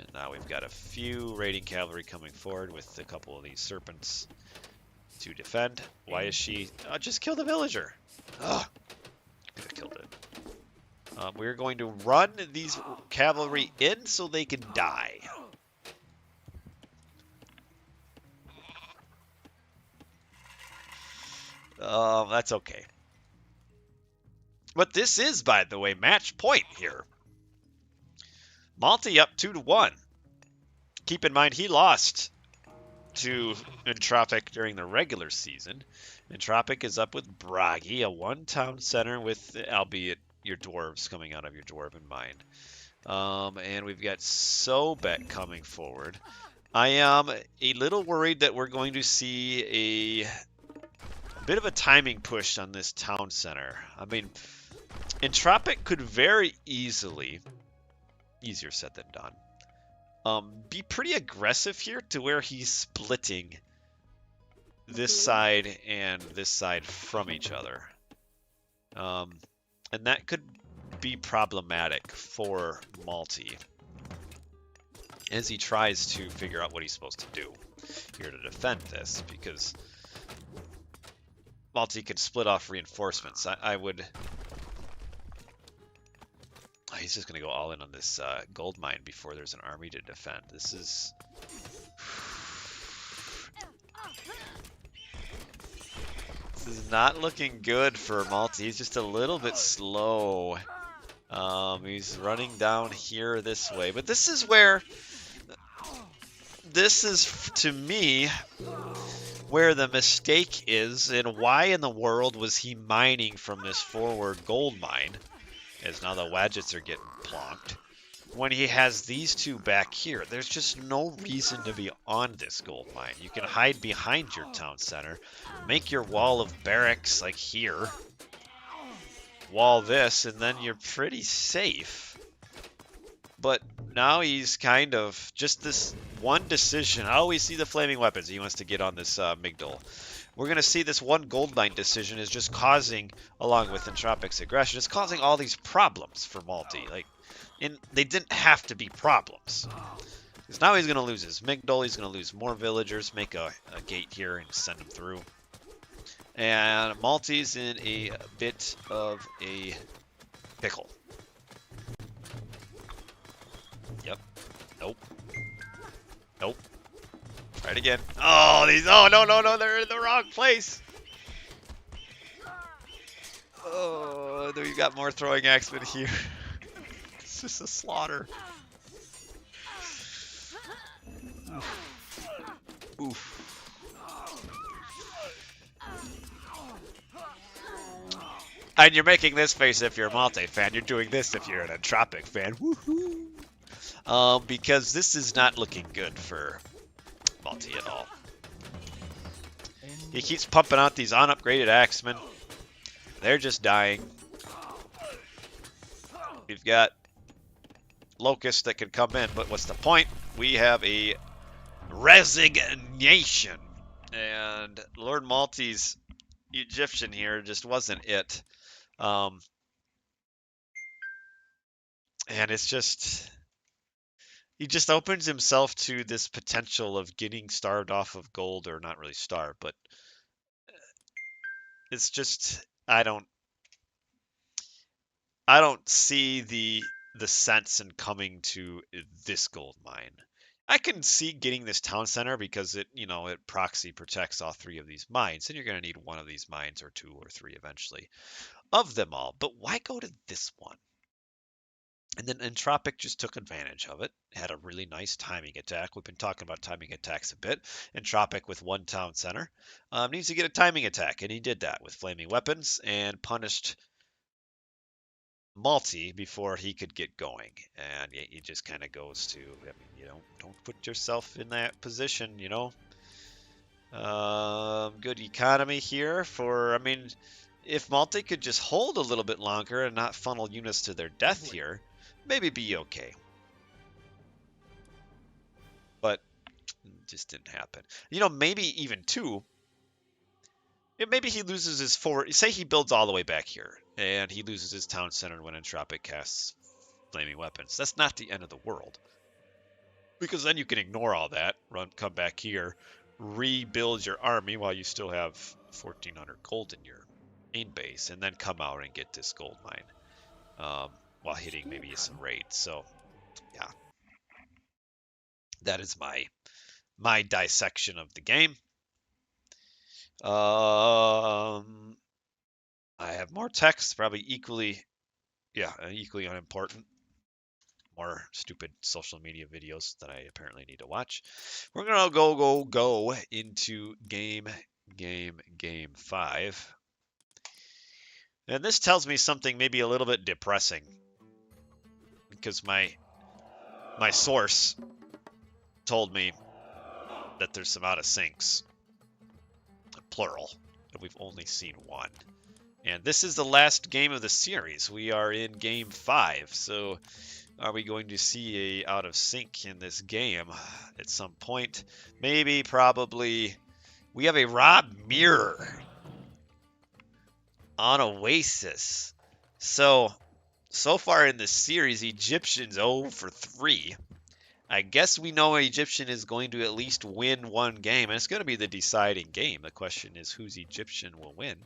And now we've got a few raiding cavalry coming forward with a couple of these serpents to defend. Why is she... Oh, just kill the villager. Ugh. Could have killed it. We're going to run these cavalry in so they can die. That's okay. But this is, by the way, match point here. Malte up 2-1. Keep in mind he lost to Entrropic during the regular season. Entrropic is up with Bragi, a one-town center with, albeit your dwarves coming out of your dwarven mind. And we've got Sobek coming forward. I am a little worried that we're going to see a bit of a timing push on this town center. I mean, Entrropic could very easily, easier said than done, be pretty aggressive here to where he's splitting this side and this side from each other. And that could be problematic for Malte as he tries to figure out what he's supposed to do here to defend this, because Malte can split off reinforcements. I would... Oh, he's just going to go all in on this gold mine before there's an army to defend. This is... This is not looking good for Malte. He's just a little bit slow. He's running down here this way. But this is where... This is, to me, where the mistake is, and why in the world was he mining from this forward gold mine, as now the Wadgets are getting plonked, when he has these two back here. There's just no reason to be on this gold mine. You can hide behind your town center, make your wall of barracks like here, wall this, and then you're pretty safe. But now he's kind of just this one decision. Oh, we see the flaming weapons. He wants to get on this Migdol. We're going to see this one gold mine decision is just causing, along with Entropics aggression, it's causing all these problems for Malte. Like, they didn't have to be problems. Because now he's going to lose his Migdol. He's going to lose more villagers, make a gate here and send them through. And Malte's in a bit of a pickle. Yep. Nope. Nope. Try it again. Oh, these. Oh, no, no, no. They're in the wrong place. Oh, we've got more throwing axemen here. It's just a slaughter. Oof. Oof. And you're making this face if you're a Malte fan. You're doing this if you're an Entrropic fan. Woohoo! Because this is not looking good for Malte at all. He keeps pumping out these unupgraded axemen. They're just dying. We've got locusts that can come in, but what's the point? We have a resignation. And Lord Malte's Egyptian here just wasn't it. And it's just... He just opens himself to this potential of getting starved off of gold, or not really starved, but it's just I don't see the sense in coming to this gold mine. I can see getting this town center because it proxy protects all three of these mines, and you're going to need one of these mines or two or three eventually of them all. But why go to this one? And then Entrropic just took advantage of it, had a really nice timing attack. We've been talking about timing attacks a bit. Entrropic with one town center needs to get a timing attack, and he did that with flaming weapons and punished Malte before he could get going. And he just kind of goes to, I mean, don't put yourself in that position, Good economy here for, I mean, if Malte could just hold a little bit longer and not funnel units to their death here, maybe be okay. But it just didn't happen. Maybe even two. Maybe he loses his forward. Say he builds all the way back here, and he loses his town center when Entrropic casts flaming weapons. That's not the end of the world. Because then you can ignore all that, come back here, rebuild your army while you still have 1,400 gold in your main base, and then come out and get this gold mine. While hitting maybe some raids. So, yeah. That is my dissection of the game. I have more text, probably equally unimportant. More stupid social media videos that I apparently need to watch. We're gonna go into game 5. And this tells me something maybe a little bit depressing. Because my source told me that there's some out of syncs, plural, and we've only seen one. And this is the last game of the series. We are in game 5, so are we going to see a out of sync in this game at some point? Maybe, probably. We have a Rob Mirror on Oasis. So far in this series, Egyptian's 0 for 3. I guess we know Egyptian is going to at least win one game, and it's going to be the deciding game. The question is whose Egyptian will win.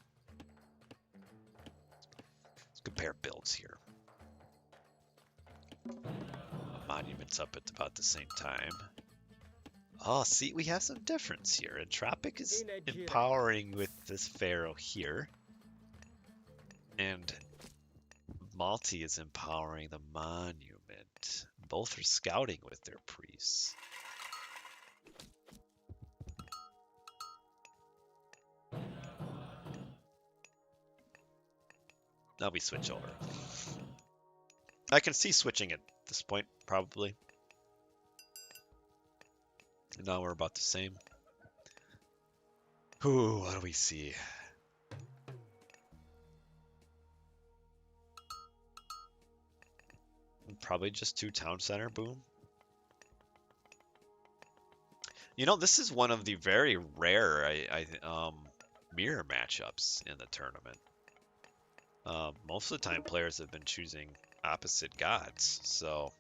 Let's compare builds here. Monuments up at about the same time. Oh, see, we have some difference here. Entrropic is empowering with this pharaoh here. And Malte is empowering the monument. Both are scouting with their priests. Now we switch over. I can see switching at this point, probably. Now we're about the same. Ooh, what do we see? Probably just 2 town center, boom. You know, this is one of the very rare mirror matchups in the tournament. Most of the time players have been choosing opposite gods, so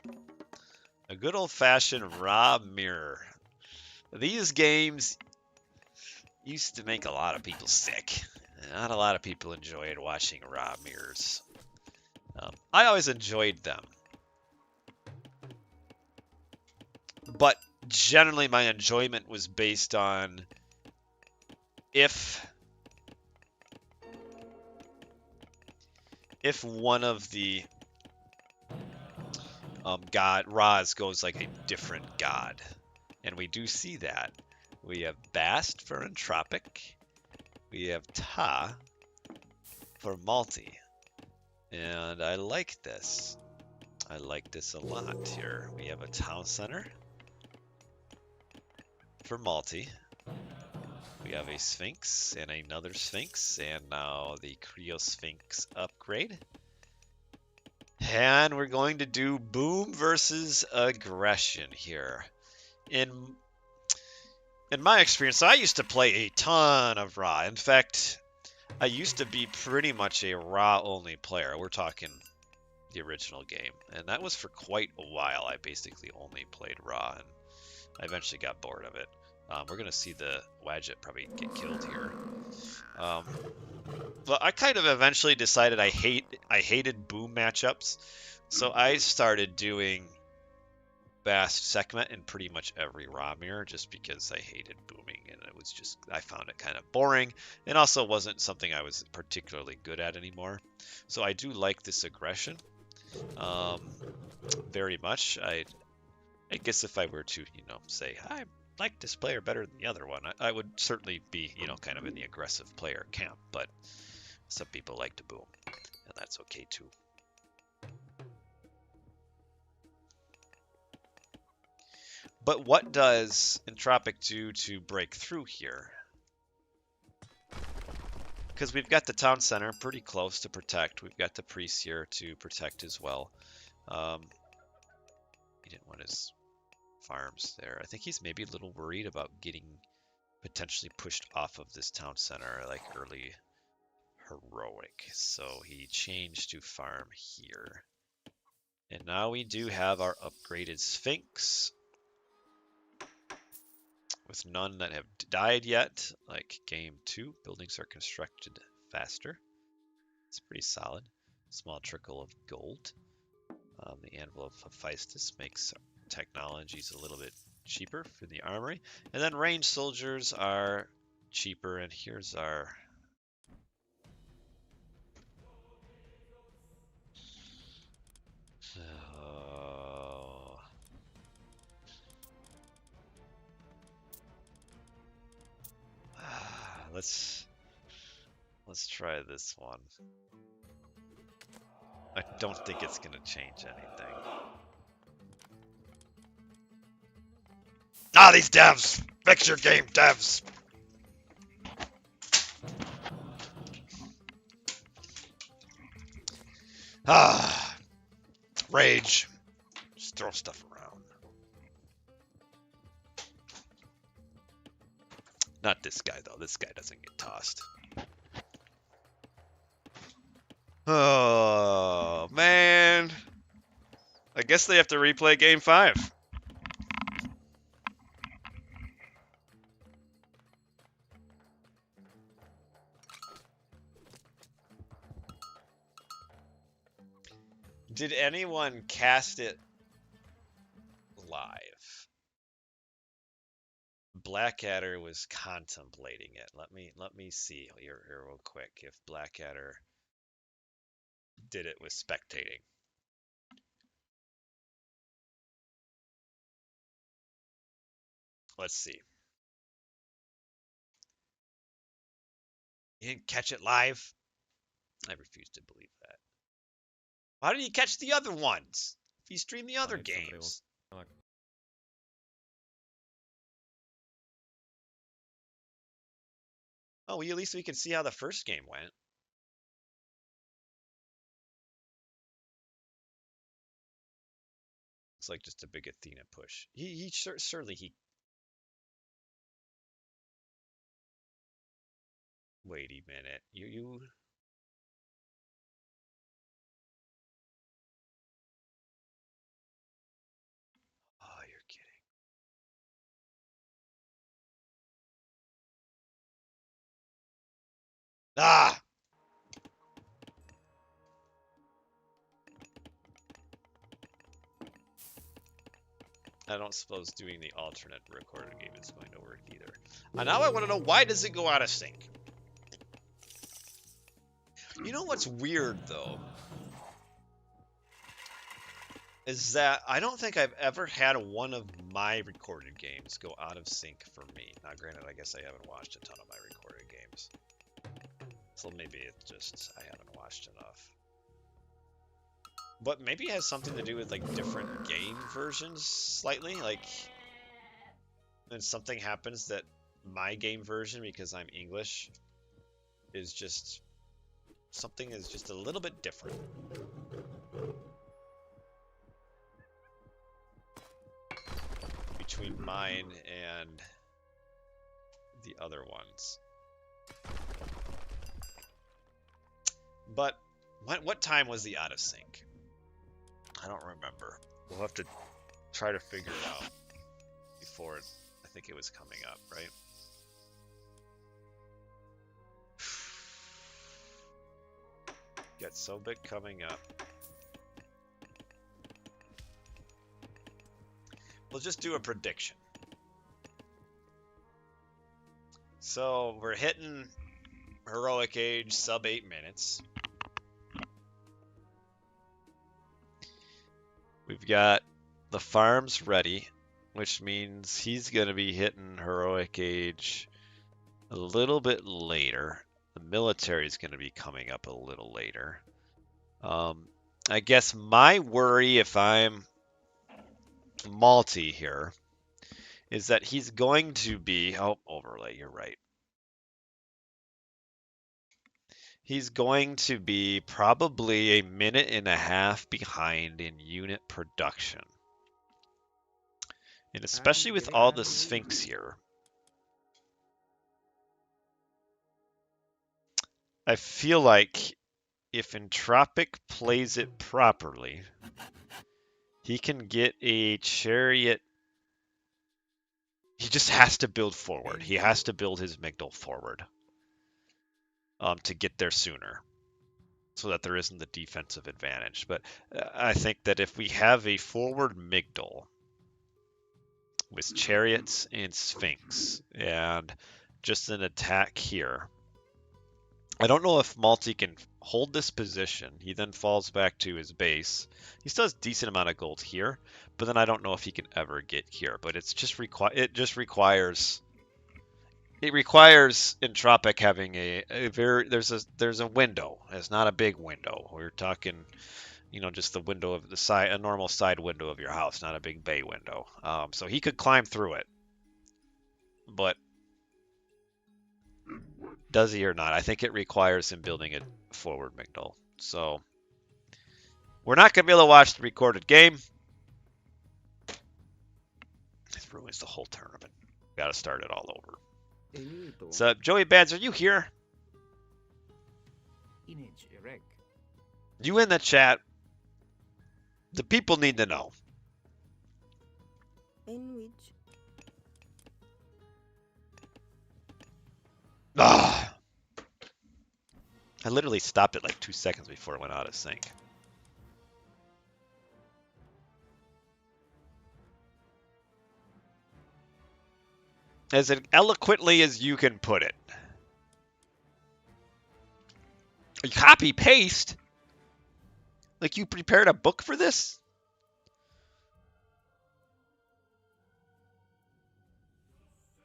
a good old-fashioned Rob mirror. These games used to make a lot of people sick. Not a lot of people enjoyed watching Rob mirrors. I always enjoyed them. But generally my enjoyment was based on if one of the Ras goes like a different god. And we do see that. We have Bast for Entrropic. We have Ta for Malte. And I like this. I like this a lot here. We have a town center for Malte. We have a Sphinx and another Sphinx, and now the Creo Sphinx upgrade. And we're going to do boom versus aggression here. In my experience, I used to play a ton of Ra. In fact, I used to be pretty much a Ra-only player. We're talking the original game. And that was for quite a while. I basically only played Ra, and I eventually got bored of it. We're going to see the Wadjet probably get killed here. But I kind of eventually decided I hated boom matchups. So I started doing Bast Sekhmet in pretty much every Ra mirror just because I hated booming, and it was just, I found it kind of boring, and also wasn't something I was particularly good at anymore. So I do like this aggression very much. I guess if I were to, say I like this player better than the other one, I would certainly be, kind of in the aggressive player camp, but some people like to boom, and that's okay too. But what does Entrropic do to break through here? Because we've got the town center pretty close to protect. We've got the priest here to protect as well. He didn't want his farms there. I think he's maybe a little worried about getting potentially pushed off of this town center like early heroic. So he changed to farm here. And now we do have our upgraded Sphinx, with none that have died yet, like game 2. Buildings are constructed faster. It's pretty solid. Small trickle of gold. The Anvil of Hephaestus makes technologies a little bit cheaper for the armory. And then ranged soldiers are cheaper, and here's our let's try this one. I don't think it's gonna change anything. Ah, these devs! Fix your game, devs! Ah, rage. Just throw stuff around. Not this guy, though. This guy doesn't get tossed. Oh, man. I guess they have to replay game 5. Did anyone cast it live? Blackadder was contemplating it. Let me see here real quick if Blackadder did it with spectating. Let's see. You didn't catch it live? I refuse to believe that. How did you catch the other ones? If you stream the other games. Oh, well, at least we can see how the first game went. It's like just a big Athena push. Certainly he. Wait a minute. You. Oh, you're kidding. Ah! I don't suppose doing the alternate recorded game is going to work either. Now I want to know, why does it go out of sync? You know what's weird, though? Is that I don't think I've ever had one of my recorded games go out of sync for me. Now, granted, I guess I haven't watched a ton of my recorded games. So maybe it's just I haven't watched enough. But maybe it has something to do with, like, different game versions slightly. Like, when something happens that my game version, because I'm English, is just... something is just a little bit different. Between mine and the other ones. But what time was the out of sync? I don't remember. We'll have to try to figure it out before it, I think it was coming up, right? Got so big coming up. We'll just do a prediction. So we're hitting heroic age sub 8 minutes. We've got the farms ready, which means he's going to be hitting heroic age a little bit later. The military is going to be coming up a little later. I guess my worry, if I'm Malte here, is that he's going to be... Oh, overlay, you're right. He's going to be probably a minute and a half behind in unit production. And especially with all the Sphinx here. I feel like if Entrropic plays it properly, he can get a chariot. He just has to build forward. He has to build his Migdal forward to get there sooner, so that there isn't the defensive advantage. But I think that if we have a forward Migdal with chariots and Sphinx and just an attack here, I don't know if Malte can hold this position. He then falls back to his base. He still has a decent amount of gold here, but then I don't know if he can ever get here. But it's just it just requires It requires Entropic having there's a window. It's not a big window. We're talking, just the window of the side, a normal side window of your house, not a big bay window. So he could climb through it, but does he or not? I think it requires him building it forward, Migdal. So we're not gonna be able to watch the recorded game. It ruins the whole tournament. Got to start it all over. So Joey Bads, are you here? You in the chat? The people need to know. In which? Ah, I literally stopped it like 2 seconds before it went out of sync. As eloquently as you can put it. Copy paste? Like you prepared a book for this?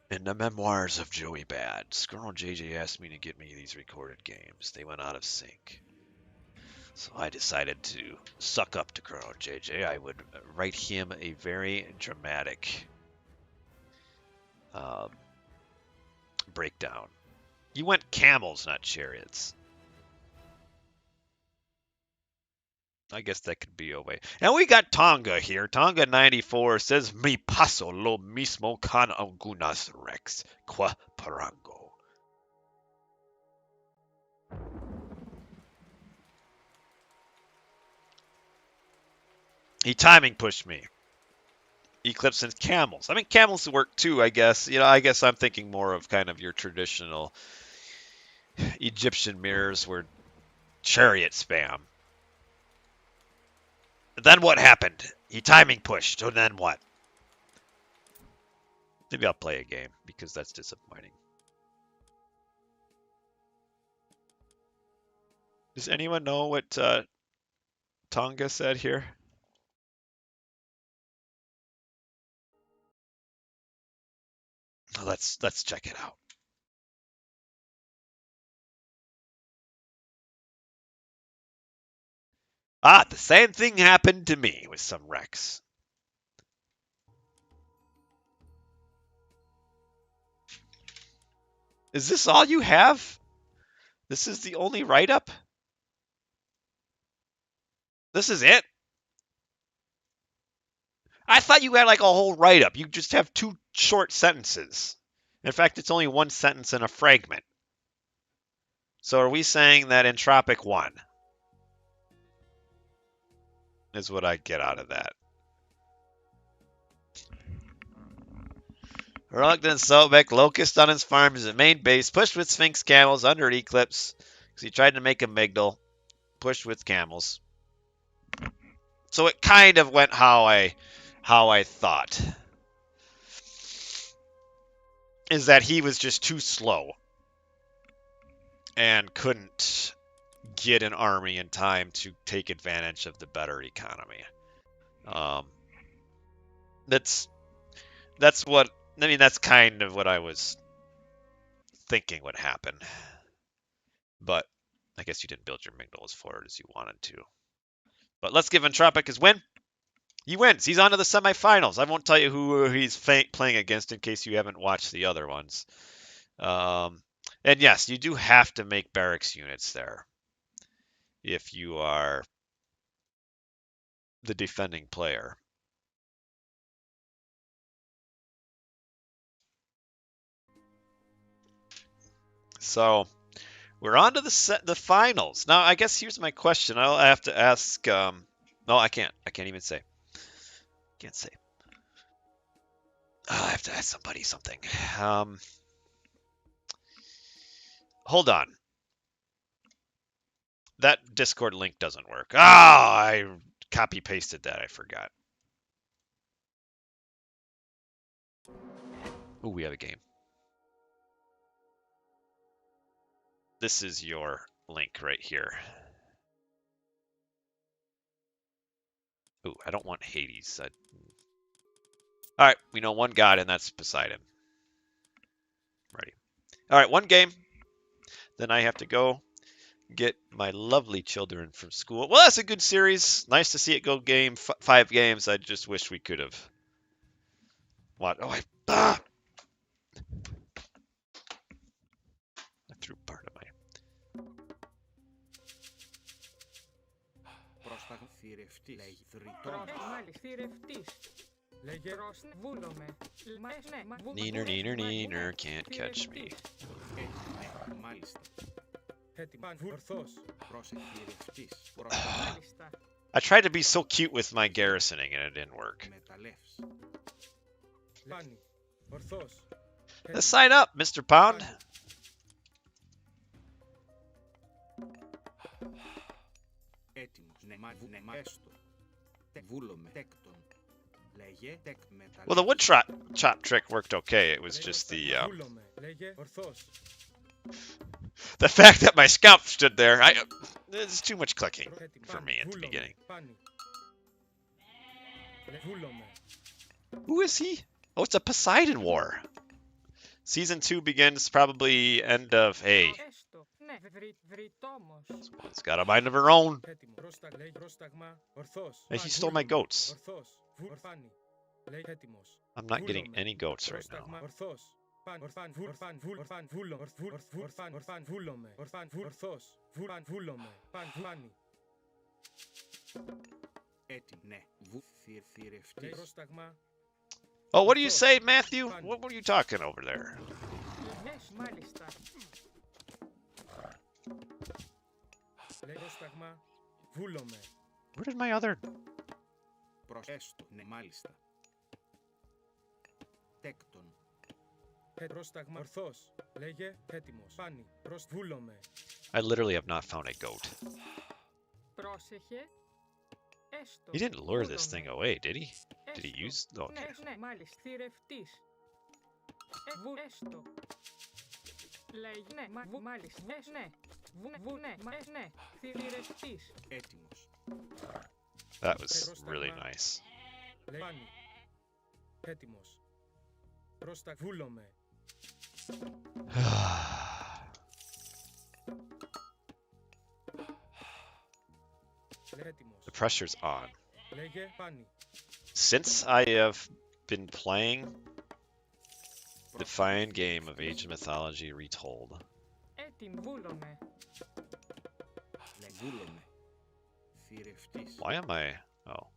In the memoirs of Joey Bad, Colonel JJ asked me to get me these recorded games. They went out of sync. So I decided to suck up to Colonel JJ. I would write him a very dramatic breakdown. You went camels, not chariots. I guess that could be a way. And we got Tonga here. Tonga 94 says, Mi paso lo mismo con algunas rex qua parango. He timing pushed me. Eclipse and camels. I mean, camels work too, I guess. I guess I'm thinking more of kind of your traditional Egyptian mirrors where chariot spam. Then what happened? He timing pushed, so then what? Maybe I'll play a game, because that's disappointing. Does anyone know what Tonga said here? Let's check it out. The same thing happened to me with some Rex. Is this all you have? This is the only write-up? This is it? I thought you had like a whole write-up. You just have 2 short sentences. In fact, it's only 1 sentence and a fragment. So are we saying that Entrropic won? Is what I get out of that. Reluctant Sobek, Locust on his farm is a main base, pushed with Sphinx camels under Eclipse, because he tried to make a Migdal, pushed with camels. So it kind of went how I thought. Is that he was just too slow and couldn't get an army in time to take advantage of the better economy. That's what I mean. That's kind of what I was thinking would happen. But I guess you didn't build your Migdal as forward as you wanted to. But let's give Entrropic his win. He wins. He's on to the semifinals. I won't tell you who he's playing against in case you haven't watched the other ones. And yes, you do have to make barracks units there if you are the defending player. So we're on to the finals. Now, I guess here's my question. I'll have to ask. No, I can't. I can't even say. Can't say. I have to ask somebody something. Hold on. That Discord link doesn't work. I copy pasted that. I forgot. Ooh, we have a game. This is your link right here. Ooh, I don't want Hades. All right, we know one god, and that's Poseidon. Ready. All right, one game. Then I have to go get my lovely children from school. Well, that's a good series. Nice to see it go 5 games. I just wish we could have. What? Oh, I threw part of my. Neener, can't catch me. I tried to be so cute with my garrisoning and it didn't work. Let's sign up, Mr. Pound. Well, the wood chop trick worked okay. It was just the fact that my scalp stood there. There's too much clicking for me at the beginning. Who is he? Oh, it's a Poseidon War. Season 2 begins probably end of Hey. It's got a mind of her own. Hey, he stole my goats. I'm not getting any goats right now. Oh, what do you say, Matthew? What were you talking over there? Where did my other... I literally have not found a goat. He didn't lure this thing away, did he? Did he use... Okay. That was really nice. The pressure's on. Since I have been playing the fine game of Age of Mythology Retold, why am I... Oh.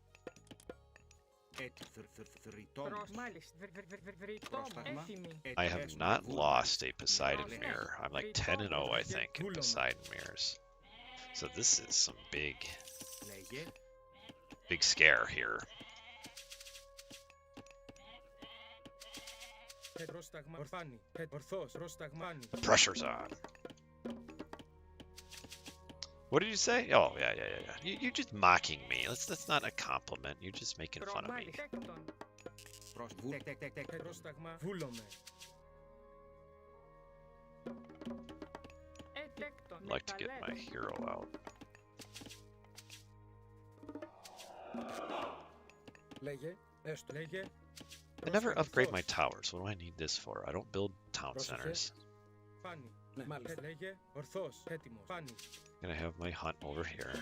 I have not lost a Poseidon mirror. I'm like 10-0, I think, in Poseidon mirrors. So this is some big scare here. The pressure's on. What did you say? Oh, yeah. You're just mocking me. That's not a compliment. You're just making fun of me. I'd like to get my hero out. I never upgrade my towers. What do I need this for? I don't build town centers. Gonna have my hunt over here.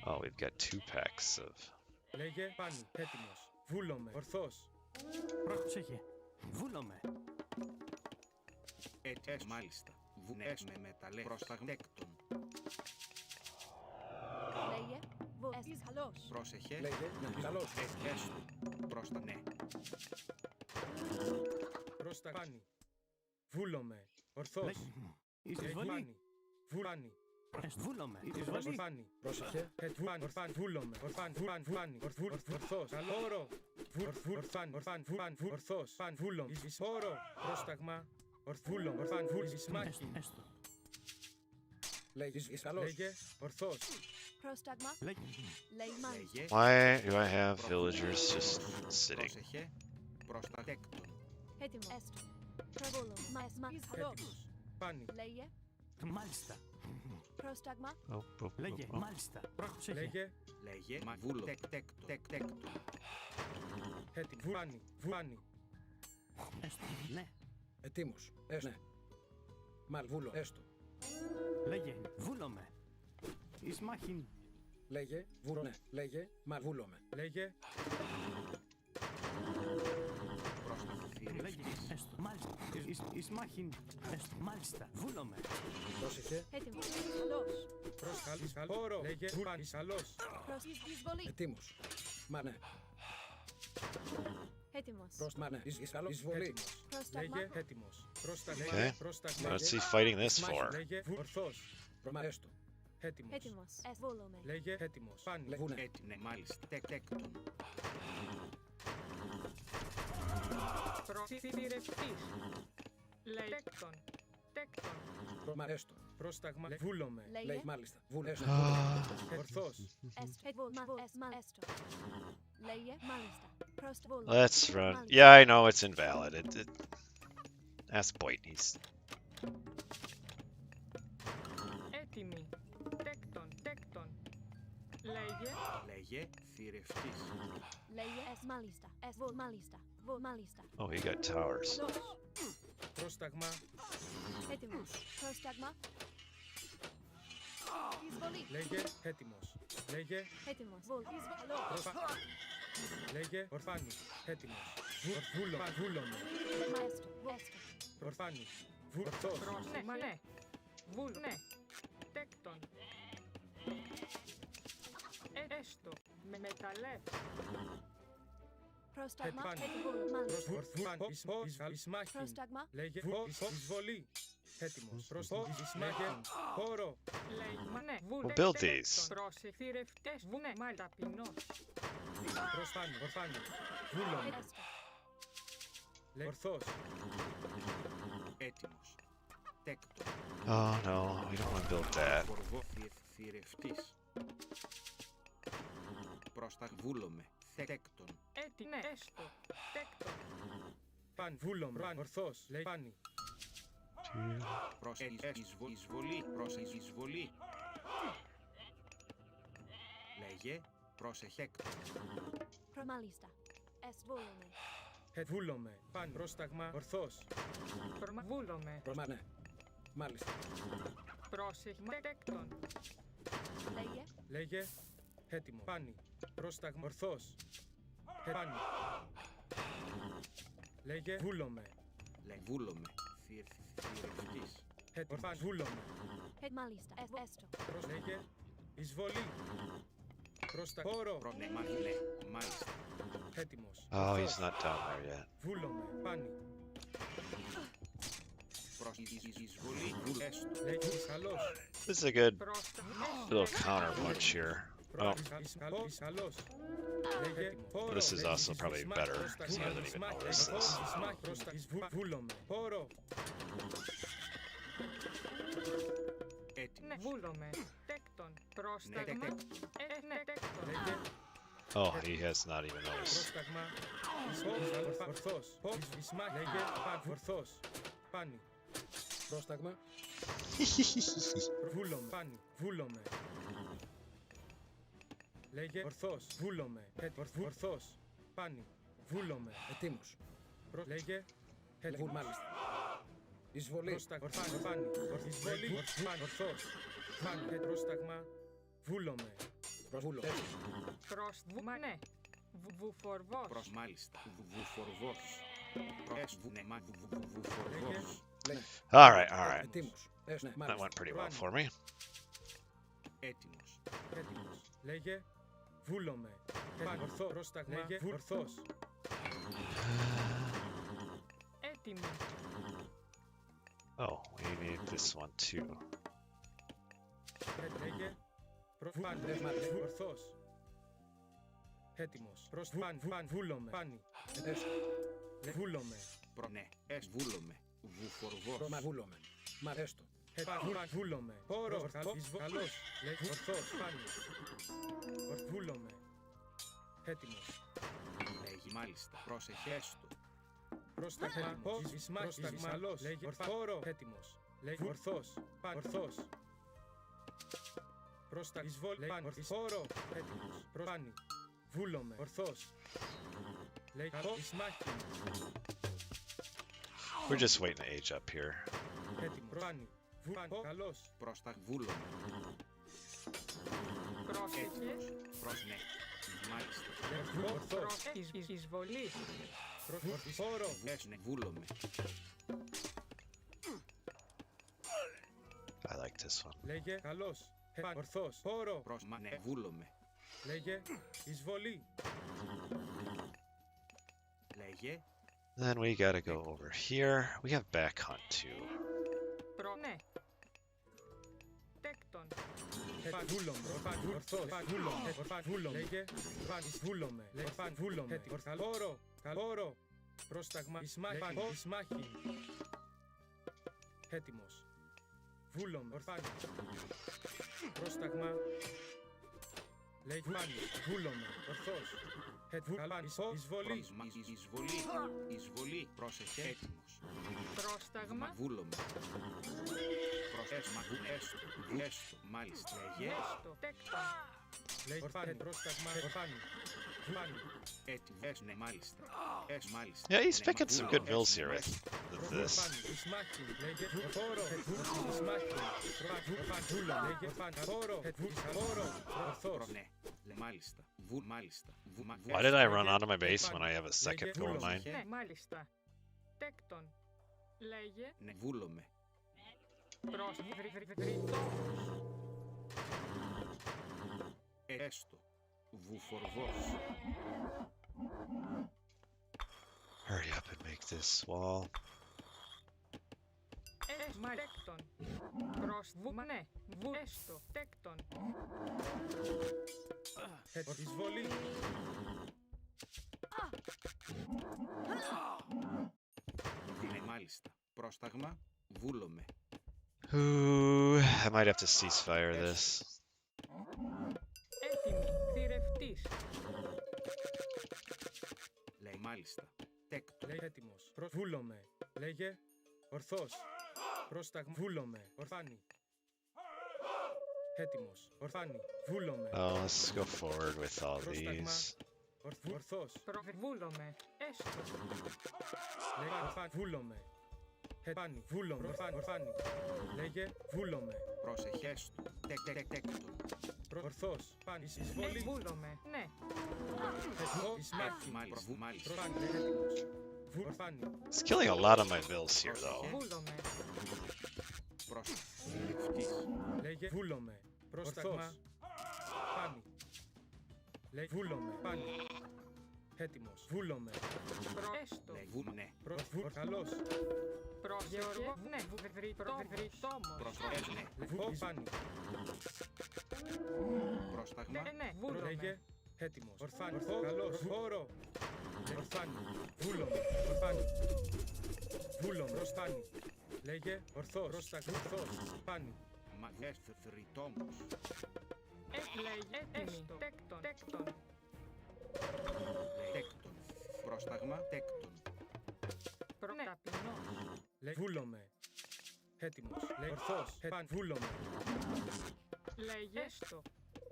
Oh, we've got 2 packs of... Why do I have villagers just sitting? Έτοιμος. Πάνι. Λέγε. Μάλιστα. Πρόσταγμα. Λέγε. Μάλιστα. Πρόσεχε. Λέγε. Λέγε. Βούλο. Τέκτο. Έτοιμος. Πάνι. Βάνι. Έστω. Ναι. Ετοίμος. Έστω. Ναι. Μαλβούλο. Έστω. Λέγε. Βούλομαι. Εις μάχην. Λέγε. Βούλο. Ναι. Λέγε. Μαλβούλομαι. Λέγε. Λέγε. Έστω. Μάλιστα. Εις μάχην. Έστω. Μάλιστα. Βούλομαι. Πρόσεχε. Έτοιμος. Καλός. Προς χώρο. Λέγε. Πάνι. Σαλός. Προς εισβολή. Ετοίμος. Μα ναι. Έτοιμος. Προς μα ναι. Καλό. Εισβολή. Έτοιμος. Πρόσταγμα. Λέγε. Έτοιμος. Πρόσταγμα. Okay. Πρόσταγμα. What's he fighting this for? Λέγε. Ορθός. Προμα έστω. Έτοιμος. Έτοιμος. Εσβόλομαι. Λέγε. Έτοιμος. Πάνι. Λεγούνε. Ναι, μάλιστα. Τέκτον. Προσθηρευτής. Λέκτον. Τέκτον. Προμα έστω. Πρόσταγμα. Βούλομαι. Λέγε. Λέγε. Μάλιστα. Βούλε έστω. Ορθός. Έστω. Λέγε. Μάλιστα. Πρόσταγμα. Let's run. Yeah, I know it's invalid. That's Boytney's. Έτοιμη. Τέκτον. Λέγε. Λέγε. Θηρευτής. Λέγε. Μάλιστα. Μάλιστα. Μάλιστα. Oh, he got towers. Πρόσταγμα. Έτοιμος. Πρόσταγμα. Εισβολή. Λέγε. Έτοιμος. Λέγε. Έτοιμος. Καλός. Λέγε. Ορφάνι. Έτοιμος. Βούλομαι. Έστω. Ορφάνι. Ορθός. Πρόσεχε. Ναι. Ναι. Τέκτον. Έστω. Με μεταλλεύς. Πρόσταγμα. Έτοιμος. Έτοιμος. Ορφάνι. Ισμάχιν. Πρόσταγμα. Λέγε. Εισβολή. Έτοιμος. Ισμάχιν. Χώρο. Λέγε. Ναι. We'll build these. Προσθηρευτές. Ναι. Μάλ ταπεινός. Ορφάνι. Βούλομαι. Έστω. Ορθός. Έτοιμος. Τέκτον. Oh no, we don't want to build that. Φορβό. Θηρευτής. Βούλομαι. Τέκτον. Ναι. Έστω. Τέκτον. Πάνι. Βούλομαι. Ορθός. Λέει πάνι. Εισβολή. Εισβολή. Λέγε. Πρόσεχε. Προμάλιστα. Εσβόλομαι. Βούλομαι. Πάνι. Πρόσταγμα. Ορθός. Βούλομαι. Προμα ναι. Μάλιστα. Πρόσεχε. Τέκτον. Λέγε. Λέγε. Έτοιμο. Πάνι. Πρόσταγμα. Ορθός. Πάνι. Λέγε. Βούλομαι. Βούλομαι. Θηρευτής. Ορφάνι. Βούλομαι. Μάλιστα. Έστω. Λέγε. Εισβολή. Χώρο. Ναι, μάλιστα. Έτοιμος. Oh, he's not down there yet. Βούλομαι. Πάνι. Εισβολή. Έστω. Λέγε. Καλός. This is a good Πρόσταγμα. little counter punch here. Oh, Καλός. Λέγε. this is also probably better because he doesn't even notice this. Βούλομαι. Χώρο. Έτοιμος. Ναι. Βούλομαι. Τέκτον. Πρόσταγμα. Ναι. Τέκτον. Λέγε. Oh, he has not even noticed. Πρόσταγμα. Ορθός. Λέγε. Ορθός. Πάνι. Πρόσταγμα. Βούλομαι. Πάνι. Βούλομαι. Λέγε. Ορθός. Βούλομαι. Ορθός. Πάνι. Βούλομαι. Ετοίμος. Λέγε. Λεγούν μάλιστα. Εισβολή. Πρόσταγμα. Πάνι. Εισβολή. Ορθός. Πάνι. Πρόσταγμα. Βούλομαι. Προσβούλο. Ναι. Βουφορβός. Μάλιστα. Βουφορβός. Βουφορβός. Alright. Ετοίμος. Ναι, That μάλιστα. went pretty well for me. Έτοιμος. Λέγε. Βούλομαι. Ορθό. Πρόσταγμα. Λέγε. Ορθός. Έτοιμη. Oh, we need this one too. Λέγε. Ορθός. Έτοιμος. Βούλομαι. Πάνι. Βούλομαι. Ναι. Βούλομαι. Βουφορβός. Προμα βούλομαι. Μ' αρέστο. Βούλομαι. Χώρο. Καλός. Λέγε. Ορθός. Πάνι. Βούλομαι. Έτοιμος. Λέγει μάλιστα. Πρόσεχε έστω. Πρόσταγμα. Πρόσταγμα. Καλός. Φόρο. Έτοιμος. Ορθός. Ορθός. Πρόσταγμα. Εισβολή. Φόρο. Έτοιμος. Πάνι. Βούλομαι. Ορθός. Εις μάχη. We're just waiting to age up here. Έτοιμος. Πάνι. Καλός. Πρόσταγμα. Βούλομαι. Πρόσεχες. Προς ναι. Μάλιστα. Ορθός. Εισβολή. Φόρο. Ναι, βούλομαι. I like this one. Λέγε. Καλός. Ορθός. Φόρο. Προς ναι, βούλομαι. Λέγε. Εισβολή. Λέγε. Then we gotta go over here. We have back hunt too. Ναι. Τέκτον. Βούλομαι. Ορθός. Βούλομαι. Λέγε. Βούλομαι. Βούλομαι. Φόρο. Καλόρο. Πρόσταγμα. Εις μάχη. Έτοιμος. Βούλομαι. Ορφάνη. Πρόσταγμα. Λέει φάνη. Βούλομαι. Ορθός. Εισβολή. Εισβολή. Εισβολή. Πρόσεχε. Έτοιμος. Πρόσταγμα. Βούλομαι. Προσέσμα. Έστω. Έστω. Μάλιστα. Λέγε. Έστω. Τέκτον. Λέει ορφάνη. Πρόσταγμα. Ορφάνη. Φάνη. Έτοιμο. Ναι, μάλιστα. Μάλιστα. Yeah, he's picking some good bills here with this. Εις μάχη. Λέγε. Φόρο. Εις μάχη. Λέγε. Φόρο. Ορθός. Ναι. Μάλιστα. Μάλιστα. Why did I run out of my base when I have a second gold mine? Ναι, μάλιστα. Τέκτον. Λέγε. Ναι, βούλομαι. Έστω. Βουφορβός. Hurry up and make this wall. Τέκτον. Ναι. Έστω. Τέκτον. Εισβολή. Ναι, μάλιστα. Πρόσταγμα. Βούλομαι. Ooh, I might have to ceasefire this. Έτοιμη. Θηρευτής. Λέει μάλιστα. Τέκτο. Λέει έτοιμος. Βούλομαι. Λέγε. Ορθός. Πρόσταγμα. Βούλομαι. Ορφάνη. Έτοιμος. Ορφάνη. Βούλομαι. Oh, let's go forward with all Πρόσταγμα. these. Ορθός. Βούλομαι. Έστω. Λέγε. Ορφάνη. Βούλομαι. Ορφάνη. Βούλομαι. Ορφάνη. Λέγε. Βούλομαι. Πρόσεχες του. Τέκτο. Ορθός. Πάνη. Εισβολή. Βούλομαι. Ναι. Εις μάχη. Μάλιστα. Ορφάνη. Έτοιμος. Ορφάνη. It's killing a lot of my bills here, though. Βούλομαι. Πρόσεχες. Λέγε. Βούλομαι. Πρόσταγμα. Πάνη. Λέγε. Βούλομαι. Πάνη. Έτοιμος. Βούλομαι. Έστω. Ναι. Καλός. Πρόσεχε. Ναι. Βρυτόμος. Ναι. Πάνη. Πρόσταγμα. Ναι. Βούλομαι. Λέγε. Έτοιμος. Ορφάνη. Καλός. Φόρο. Ορφάνη. Βούλομαι. Ορφάνη. Βούλομαι. Ορφάνη. Λέγε. Ορθός. Πρόσταγμα. Ορθός. Πάνη. Μα βρυτόμος. Λέγε. Έτοιμη. Τέκτον. Τέκτον. Πρόσταγμα. Τέκτον. Ταπεινός. Λέγε. Βούλομαι. Έτοιμος. Λέγε. Ορθός. Πάνη. Βούλομαι. Λέγε. Έστω.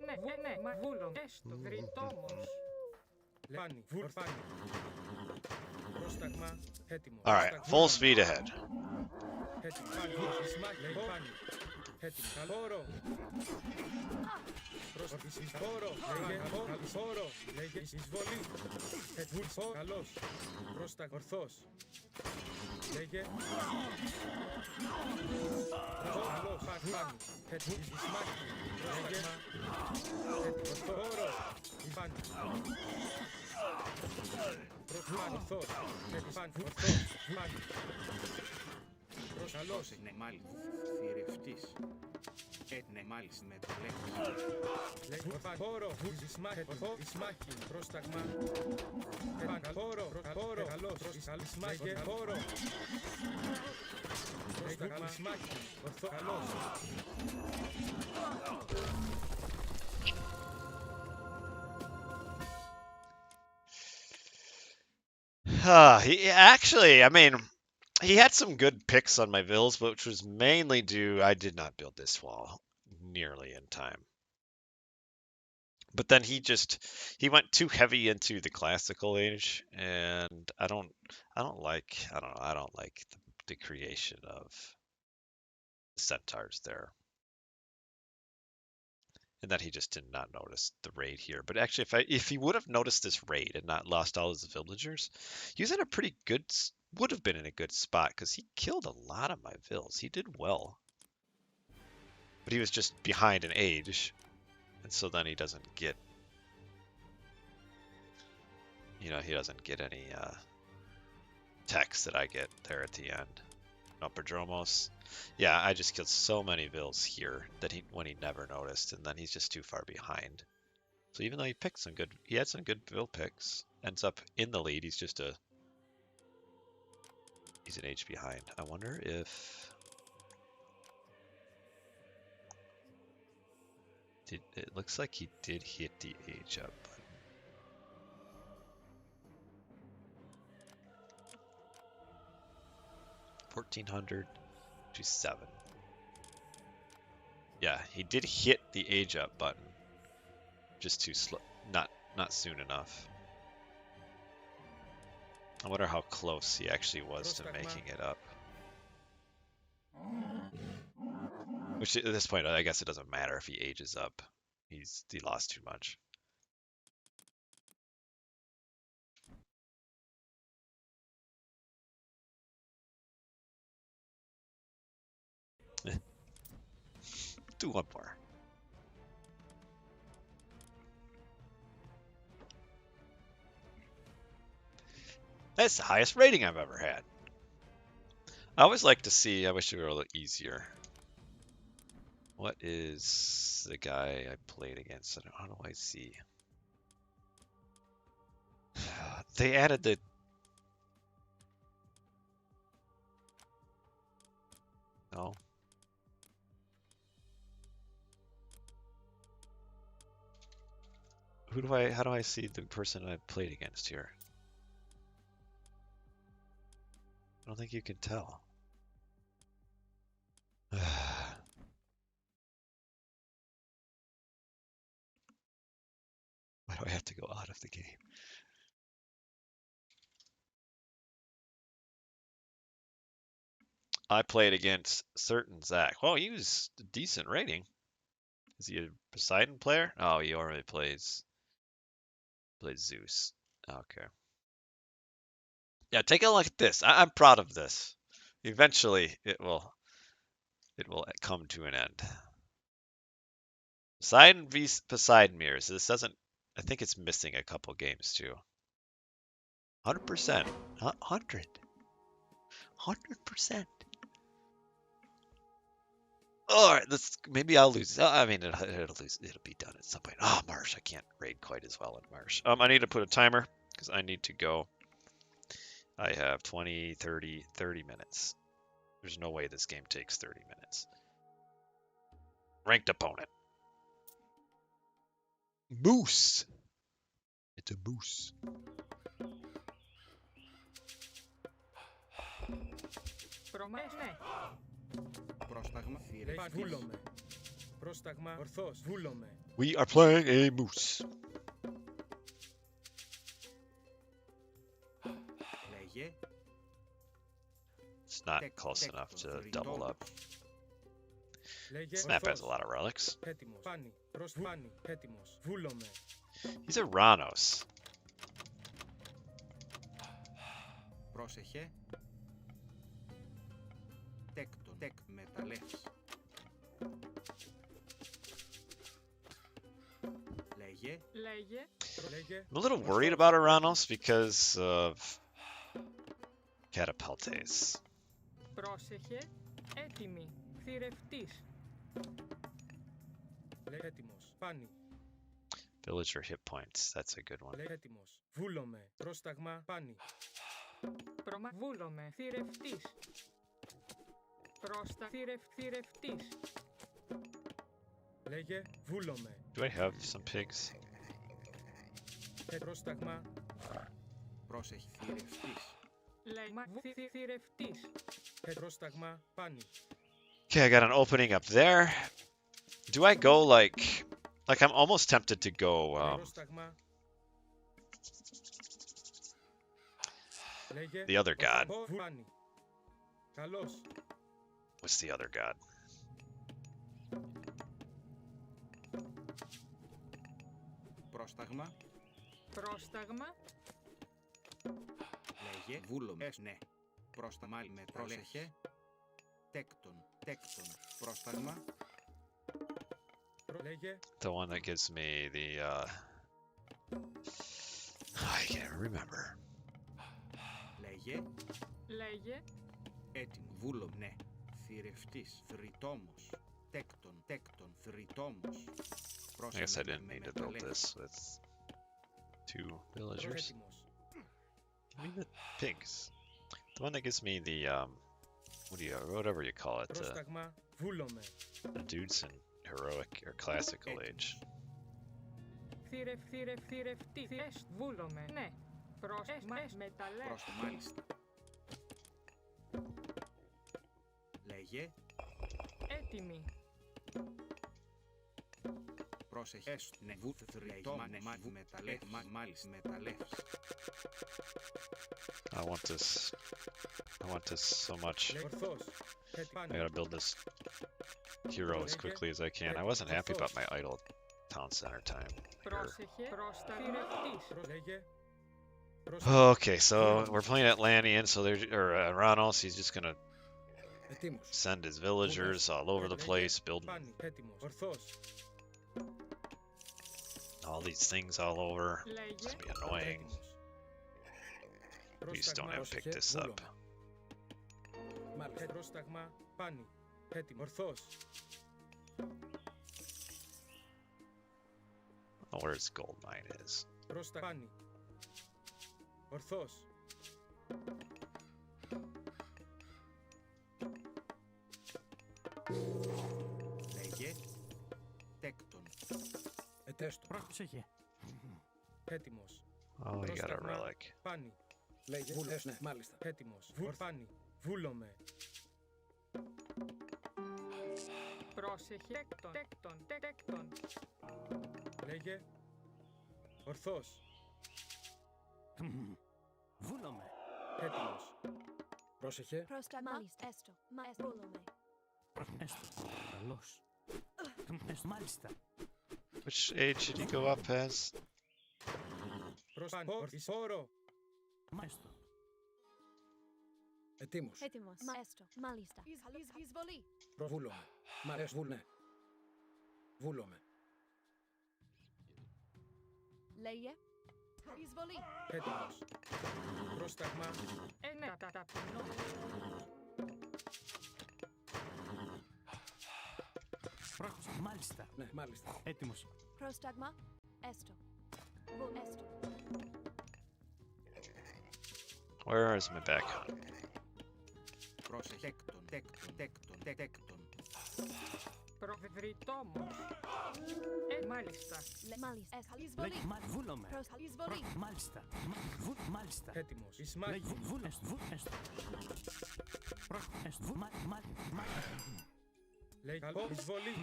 Ναι. Μα βούλομαι. Έστω. Βρυτόμος. Πάνη. Ορφάνη. Πρόσταγμα. Έτοιμος. Alright, full speed ahead. Έτοιμος. Πάνη. Λέγε. Πάνη. Έτοιμος. Καλόρο. Φόρο. Λέγε. Φόρο. Λέγε. Εισβολή. Έτοιμος. Καλός. Πρόσταγμα. Ορθός. Λέγε. Καλός. Πάνη. Έτοιμος. Μάχη. Λέγε. Έτοιμος. Φόρο. Πάνη. Ορθός. Ορθός. Πάνη. Καλός. Ναι, μάλιστα. Θηρευτής. Ναι, μάλιστα. Με το λέξη. Λέγε. Φόρο. Ισμάχη. Πρόσταγμα. Φόρο. Καλός. Ισμάχη. Φόρο. Πρόσταγμα. Ισμάχη. Ορθό. Καλός. He actually, I mean, he had some good picks on my villas, which was mainly due I did not build this wall nearly in time. But then he went too heavy into the classical age, and I don't like the creation of centaurs there. And that he just did not notice the raid here. But actually, if he would have noticed this raid and not lost all his villagers, he was in a pretty good, would have been in a good spot because he killed a lot of my vills. He did well. But he was just behind in age. And so then he doesn't get, he doesn't get any text that I get there at the end. No Prodromos. Yeah, I just killed so many vills here that when he never noticed, and then he's just too far behind. So even though he had some good vill picks, ends up in the lead. He's an age behind. I wonder if it looks like he did hit the age up button. 1400 to 7. Yeah, he did hit the age up button. Just too slow, not soon enough. I wonder how close he actually was to making it up. Which at this point, I guess it doesn't matter if he ages up. He lost too much. Do one more. That's the highest rating I've ever had. I always like to see, I wish it were a little easier. What is the guy I played against? How do I see? They added the... No. How do I see the person I played against here? I don't think you can tell. Why do I have to go out of the game? I played against certain Zach. Well, he was a decent rating. Is he a Poseidon player? Oh, he already plays Zeus. Okay. Yeah, take a look at this. I'm proud of this. Eventually, it will come to an end. Poseidon v Poseidon mirrors. This doesn't. I think it's missing a couple games too. 100%. 100%. All right, maybe I'll lose. I mean, it'll be done at some point. Oh, Marsh, I can't raid quite as well in Marsh. I need to put a timer because I need to go. I have 20, 30 minutes. There's no way this game takes 30 minutes. Ranked opponent. Moose. It's a moose. Πρόσταγμα θηρευτής. Βούλομαι. Πρόσταγμα ορθός. Βούλομαι. We are playing a moose. Λέγε. It's not close enough to double up. Λέγε Snap has ορθός. a lot of relics. Έτοιμος. Πάνι. Πάνι. Έτοιμος. Βούλομαι. He's a Ranos. Πρόσεχε. Τεκ μεταλλεύς. Λέγε. Λέγε. I'm a little worried about Aranos because of Catapultes. Πρόσεχε. Έτοιμη. Θηρευτής. Λέγε έτοιμος. Πάνι. Villager hit points. That's a good one. Λέγε έτοιμος. Βούλομαι. Πρόσταγμα. Πάνι. Βούλομαι. Θηρευτής. Θηρευτής. Λέγε βούλομαι. Do I have some pigs? Πρόσταγμα. Πρόσεχε θηρευτής. Λέει θηρευτής. Πρόσταγμα πάνι. Okay, I got an opening up there. Do I go like I'm almost tempted to go Πρόσταγμα. Λέγε. the other god. Πάνι. Καλώς. What's the other god? Πρόσταγμα. Πρόσταγμα. Λέγε βούλομαι. Ναι. Πρόσταγμα με πρόσεχε. Τέκτον. Πρόσταγμα. Λέγε. The one that gives me the I can't remember. Λέγε έτοιμο. Βούλομαι. Ναι. Θηρευτής. Θρητόμος. Τέκτον. Θρητόμος. I guess I didn't need to build this with 2 villagers. Έτοιμος. Give me the pigs. The one that gives me the whatever you call it, Πρόσταγμα. Βούλομαι. the dudes in heroic or classical age. Θηρευτής. Βούλομαι. Ναι. Πρόσταγμα. Μεταλλεύς. Πρόσταγμα. Μάλιστα. Λέγε Έτοιμη. πρόσεχε. Έστω. Ναι. Βου θρητόμος. Μάλιστα. Μεταλλεύς. I want this so much. Ορθώς. I gotta build this hero as quickly as I can. I wasn't happy about my idle town center time here. Πρόσεχε. Θηρευτής. Λέγε. Okay, so we're playing Atlantean, so or Ranos, he's just gonna Ετοίμος. send his villagers all over the place, building Πάνι. Έτοιμος. Ορθώς. all these things all over. It's Λέγε. gonna be annoying. Έτοιμος. Please don't have picked this up. Μάλιστα. Πρόσταγμα. Πάνι. Έτοιμο. Ορθώς. Oh, where his gold mine is. Πρόσταγμα. Πάνι. Ορθώς. Λέγε τέκτον. Ετέστο. Πρόσεχε. Έτοιμος. Oh, you got a Πρόσταγμα. relic. Πάνι. Λέγε. Βούλος. Ναι, μάλιστα. Έτοιμος. Πάνι. Βούλομαι. Πρόσεχε. Τέκτον. Λέγε. Ορθώς. Βούλομαι. Έτοιμος. Πρόσεχε. Πρόσταγμα. Μάλιστα. Έστω. Βούλομαι. Έστω. Καλώς. Έστω. Μάλιστα. Which age should he go up as? Όρο. Μάλιστα. Ετοίμος. Έτοιμος. Έστω. Μάλιστα. Εισβολή. Βούλομαι. Μ' αρέσει. Βούλνε. Βούλομαι. Λέγε. Εισβολή. Έτοιμος. Πρόσταγμα. Ναι. Ταπεινό. Πρόσεχε. Μάλιστα. Ναι, μάλιστα. Έτοιμος. Πρόσταγμα. Έστω. Έστω. Where is my back hunt? Πρόσεχε. Τέκτον. Προβρυτόμος. Μάλιστα. Μάλιστα. Εισβολή. Λέγε. Βούλομαι. Εισβολή. Μάλιστα. Μάλιστα. Έτοιμος. Ισμάχη. Λέγε. Έστω. Έστω. Λέει καλό. Εισβολή.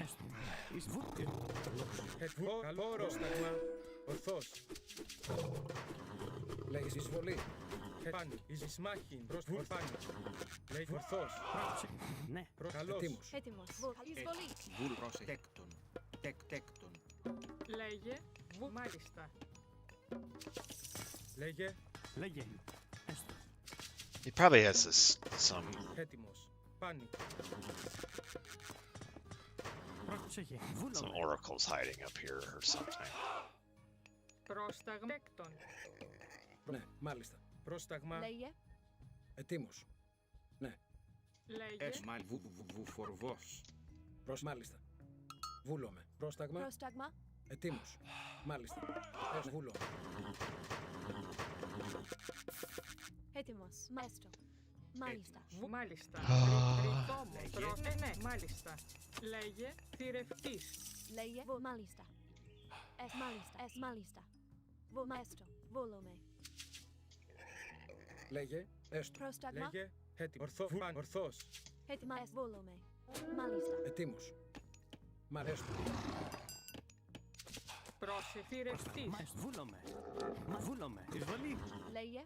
Έστω. Καλό. Πρόσταγμα. Ορθώς. Λέει εισβολή. Πάνι. Ισμάχη. Πάνι. Λέει ορθώς. Ναι. Καλώς. Έτοιμος. Έτοιμος. Εισβολή. Βούλ πρόσεχε. Τέκτον. Λέγε. Μάλιστα. Λέγε. Λέγε. Έστω. He probably has some Έτοιμος. Πάνι. Πρόσεχε. some Βούλομαι. oracles hiding up here or something. Πρόσταγμα. Τέκτον. Ναι, μάλιστα. Πρόσταγμα. Λέγε. Ετοίμος. Ναι. Λέγε. Έσμαλ βουφορβός. Μάλιστα. Βούλομαι. Πρόσταγμα. Πρόσταγμα. Ετοίμος. Μάλιστα. Βούλομαι. Έτοιμος. Έστω. Μάλιστα. Μάλιστα. Τριτόμος. Ναι, μάλιστα. Λέγε. Θηρευτής. Λέγε. Μάλιστα. Μάλιστα. Μάλιστα. Έστω. Βούλομαι. Λέγε, έστω. Πρόσταγμα. Λέγε, έτοιμο. Ορθός. Έτοιμα. Εσβόλομαι. Μάλιστα. Ετοίμος. Μ' αρέσει. Προσεφυρευτής. Μάλιστα. Βούλομαι. Μα βούλομαι. Εισβολή. Λέγε.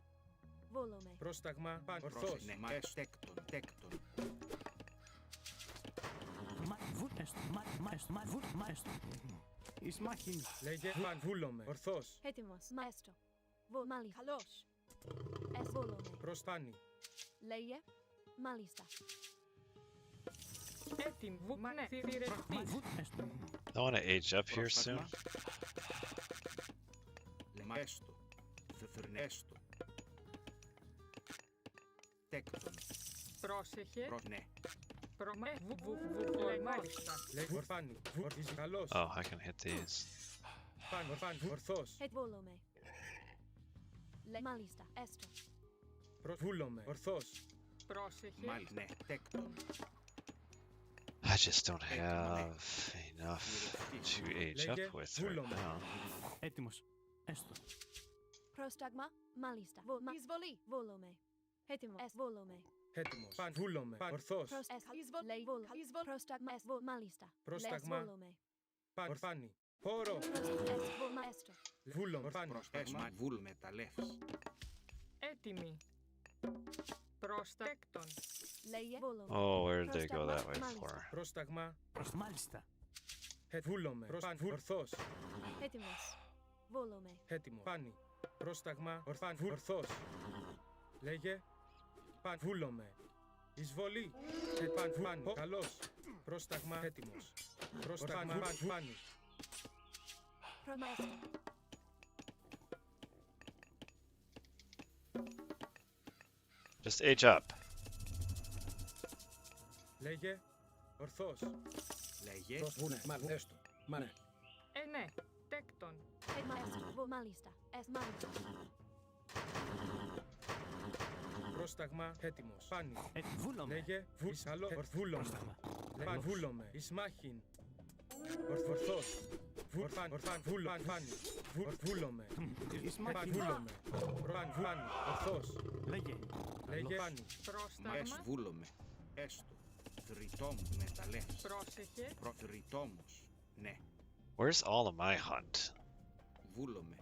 Βόλομαι. Πρόσταγμα. Ορθός. Πρόσεχε. Ναι, μα έστω. Τέκτον. Μα βούλεστο. Μα έστω. Εις μάχην. Λέγε, βούλομαι. Ορθός. Έτοιμος. Μαέστο. Μάλιστα. Καλώς. Εσβόλομαι. Προστάνει. Λέγε. Μάλιστα. Έτοιμο. Μα Μαθηρευτής. βούλεστο. I want to age up here soon. Λέμα έστω. Έστω. Τέκτον. Πρόσεχε. Ναι. Μάλιστα. Λέγε, ορφάνει. Ορθίζει. Καλώς. Oh, I can hit these. Ορφάνει. Ορθός. Βόλομαι. Μάλιστα. Έστω. Βούλομαι. Ορθός. Πρόσεχε. Μάλιστα. Ναι. Τέκτον. I just don't have enough to age up with right now. Έτοιμος. Έστω. Πρόσταγμα. Μάλιστα. Εισβολή. Βόλομαι. Έτοιμο. Εσβόλομαι. Έτοιμος. Βούλομαι. Ορθός. Πρόσταγμα. Μάλιστα. Πρόσταγμα. Εσβόλομαι. Ορφάνει. Πόρο. Μαέστο. Βούλομαι. Ορφάνει. Πρόσταγμα. Βούλμε τα λεύς. Έτοιμη. Προστέκτον. Λέγε. Βόλομαι. Oh, where did they go that way for? Πρόσταγμα. Μάλιστα. Βούλομαι. Ορθός. Έτοιμος. Βόλομαι. Έτοιμο. Πάνι. Πρόσταγμα. Ορθός. Λέγε. Βούλομαι. Εισβολή. Πάνι. Καλώς. Πρόσταγμα. Έτοιμος. Πρόσταγμα. Πάνι. Προμέστο. Just age up. Λέγε. Ορθός. Λέγε. Βούνε. Μα έστω. Μα ναι. Ναι. Τέκτον. Μαέστο. Μάλιστα. Μάλιστα. Πρόσταγμα. Έτοιμος. Πάνι. Βούλομαι. Λέγε. Καλό. Βούλομαι. Πρόσταγμα. Βούλομαι. Ισμάχην. Ορθός. Βούλομαι. Εις Πάνι. μάχην. Βούλομαι. Πάνι. Ορθός. Λέγε. Λέγε. Πάνι. Μα έσ Πρόσταγμα. βούλομαι. Έστω. Θρητόμους με τα λεύς. Πρόσεχε. Προθρητόμους. Ναι. Where's all of my hunt? Βούλομαι.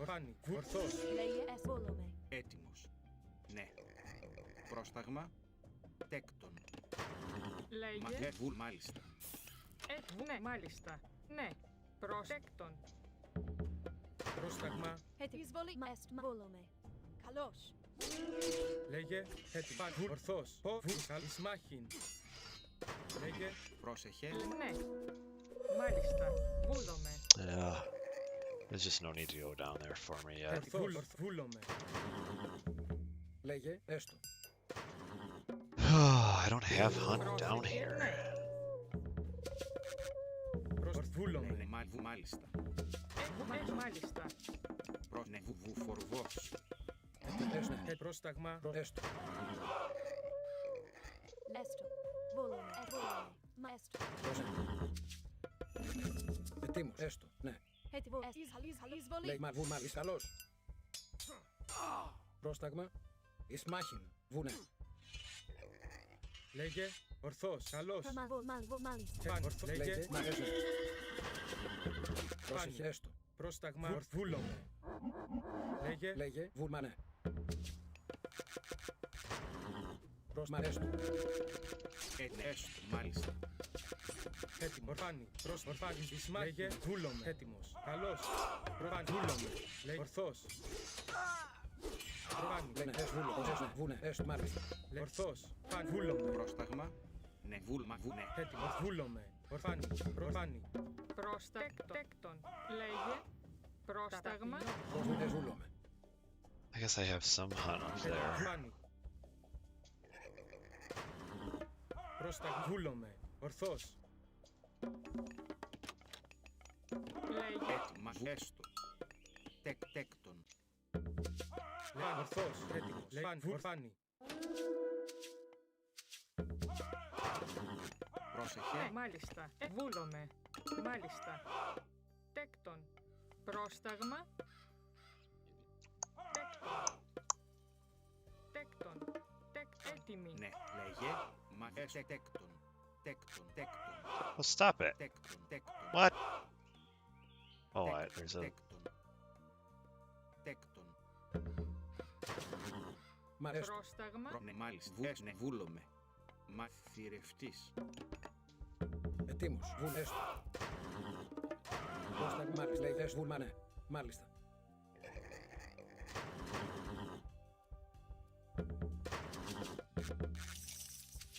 Πάνι. Ορθός. Λέγε. Εσβόλομαι. Έτοιμος. Ναι. Πρόσταγμα. Τέκτον. Λέγε. Μάλιστα. Ναι. Μάλιστα. Ναι. Προστέκτον. Πρόσταγμα. Εισβολή. Μαέστο. Βόλομαι. Καλώς. Λέγε. Πάνι. Ορθός. Ισμάχην. Λέγε. Πρόσεχε. Ναι. Μάλιστα. Βούλομαι. Yeah. There's just no need to go down there for me yet. Ορθός. Βούλομαι. Λέγε, έστω. I don't have hunt down Πρόσεχε. here. Ναι. Βούλομαι. Ναι. Μάλιστα. Μάλιστα. Ναι. Φορβός. Έστω. Πρόσταγμα. Έστω. Έστω. Βόλομαι. Εσβόλομαι. Μαέστο. Ετοίμος. Έστω. Ναι. Έτοιμο. Εισβολή. Λέει, μα βούλμα. Εις καλός. Πρόσταγμα. Εις μάχην. Βούνε. Λέγε. Ορθός. Καλώς. Μάλιστα. Πάνι. Λέγε. Λέγε, μα έστω. Πρόσεχε, έστω. Πρόσταγμα. Βούλομαι. Λέγε. Λέγε, βούλμα, ναι. Πρόσταγμα, έστω. Ναι. Έστω. Μάλιστα. Έτοιμο. Πάνι. Ορφάνι. Ισμάχην. Λέγε. Βούλομαι. Έτοιμος. Καλώς. Βούλομαι. Λέγε. Ορθός. Πάνι. Λένε, έστω, βούλο. Βούνε, έστω, μάλιστα. Ορθός. Πάνι. Βούλομαι. Πρόσταγμα. Ναι. Βούλμα. Βούνε. Έτοιμος. Βούλομαι. Ορφάνι. Πάνι. Προστέκτον. Λέγε. Πρόσταγμα. Βούνε, βούλομαι. I guess I have some hunt up there. Πάνι. Πρόσταγμα. Βούλομαι. Ορθός. Λέγε. Έτοιμα. Έστω. Τέκτον. Πάνι. Ορθός. Έτοιμος. Πάνι. Πρόσεχε. Μάλιστα. Βούλομαι. Μάλιστα. Τέκτον. Πρόσταγμα. Τέκτον. Έτοιμοι. Ναι, λέγε. Μα τέκτον. Τέκτον. Well, stop it. Τέκτον. What? Oh, there's a. Τέκτον. Μ' αρέσει. Πρόσταγμα. Ναι, μάλιστα. Ναι, βούλομαι. Μα θηρευτής. Ετοίμος. Βουλ, έστω. Πρόσταγμα, μάλιστα. Λέει, έστω, βουλ, ναι. Μάλιστα.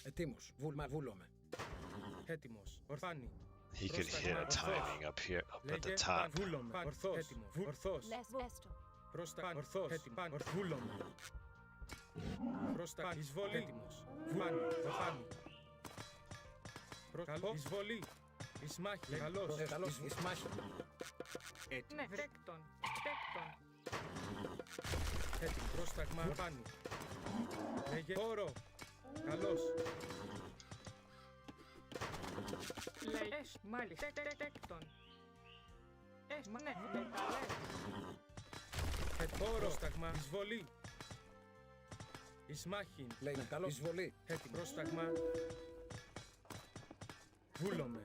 Ετοίμος. Βούλομαι. Έτοιμος. Ορφάνη. He could hit a timing up here, up at the Λέγε top. βούλομαι. Ορθός. Έτοιμος. Ορθός. Λες έστω. Προς τα ορθός. Έτοιμος. Βούλομαι. Προς τα εισβολή. Έτοιμος. Βάνη. Ορφάνη. Προς καλό. Εισβολή. Ισμάχη. Καλός. Καλώς. Ισμάχη. Έτοιμο. Ναι, τέκτον. Έτοιμο. Πρόσταγμα. Ορφάνη. Λέγε όρο. Καλός. Λέει εσ. Μάλιστα. Τέκτον. Εσ. Μα ναι. Μεταλλές. Όρο. Πρόσταγμα. Εισβολή. Ισμάχη. Λέει, ναι. Καλώς. Εισβολή. Έτοιμο. Πρόσταγμα. Βούλομαι.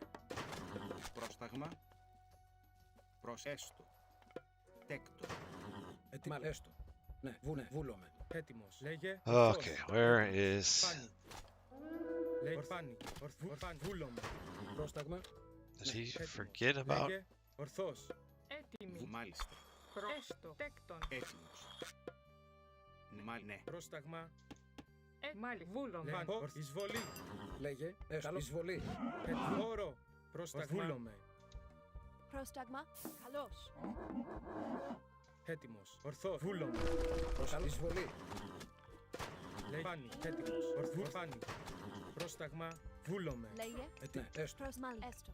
Πρόσταγμα. Προσέστο. Τέκτον. Ετοίμα, έστω. Ναι, βούλομαι. Έτοιμος. Λέγε. Okay, where is. Ορφάνη. Λέγε. Ορφάνη. Ορφάνη. Βούλομαι. Πρόσταγμα. Did he Έτοιμος. forget about? Λέγε. Ορθός. Έτοιμοι. Μάλιστα. Προέστο. Τέκτον. Έτοιμος. Ναι. Πρόσταγμα. Μάλιστα. Βούλομαι. Λέγε. Εισβολή. Λέγε, έστω. Εισβολή. Όρο. Πρόσταγμα. Βούλομαι. Πρόσταγμα. Καλός. Έτοιμος. Ορθός. Βούλομαι. Καλώς. Εισβολή. Λέγε. Φάνη. Έτοιμος. Ορθάνη. Πρόσταγμα. Βούλομαι. Λέγε. Ναι, έστω. Προς μάλι. Έστω.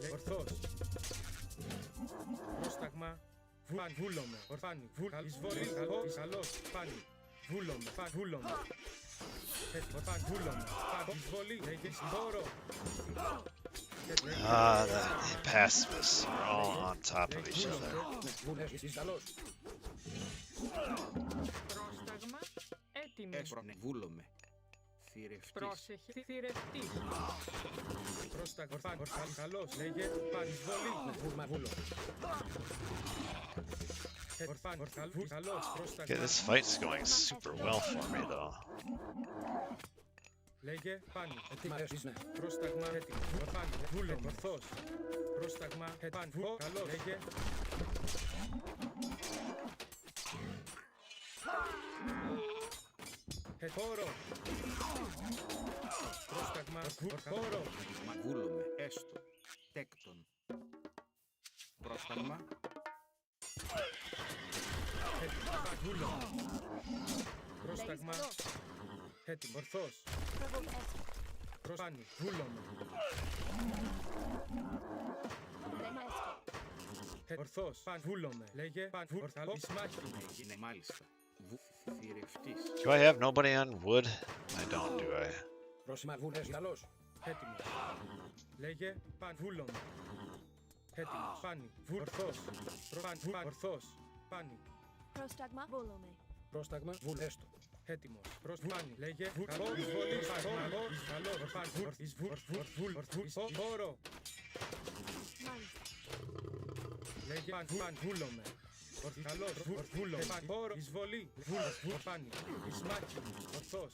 Λέγε. Ορθός. Πρόσταγμα. Φάνη. Βούλομαι. Ορφάνη. Εισβολή. Καλός. Φάνη. Βούλομαι. Βούλομαι. Έτοιμος. Φάνη. Βούλομαι. Εισβολή. Λέγε. Όρο. Ah, the pacifists are all on top of each other. Βούλε, είσαι καλός. Πρόσταγμα. Έτοιμοι. Ναι, βούλομαι. Θηρευτής. Πρόσεχε. Θηρευτής. Πρόσταγμα. Ορφάνη. Καλός. Λέγε. Φάνη. Εισβολή. Βούλο. Ορφάνη. Καλός. Okay, Πρόσταγμα. this fight's going super well for me though. Λέγε. Φάνη. Ετοίμα, ναι. Πρόσταγμα. Έτοιμο. Ορφάνη. Βούλομαι. Ορθός. Πρόσταγμα. Φάνη. Καλό. Λέγε. Χώρο. Πρόσταγμα. Χώρο. Μα βούλομαι. Έστω. Τέκτον. Πρόσταγμα. Βούλομαι. Πρόσταγμα. Λέγεις καλός. Έτοιμο. Ορθός. Προβολ έστω. Φάνη. Βούλομαι. Λέμα έστω. Ορθός. Φάνη. Βούλομαι. Λέγε. Φάνη. Ορθαλό. Ισμάχη. Ναι, μάλιστα. Θηρευτής. Do I have nobody on wood? I don't, do I? Πρόσημα, βούλε, καλός. Έτοιμο. Λέγε. Φάνη. Βούλομαι. Έτοιμο. Φάνη. Ορθός. Φάνη. Ορθός. Φάνη. Πρόσταγμα. Βούλομαι. Πρόσταγμα, βούλε, έστω. Έτοιμος. Προς Φάνη. Λέγε. Καλό. Εισβολή. Καλό. Φάνη. Όρο. Μάλιστα. Λέγε. Φάνη. Βούλομαι. Καλός. Βούλομαι. Όρο. Εισβολή. Φάνη. Ισμάχη. Ορθός.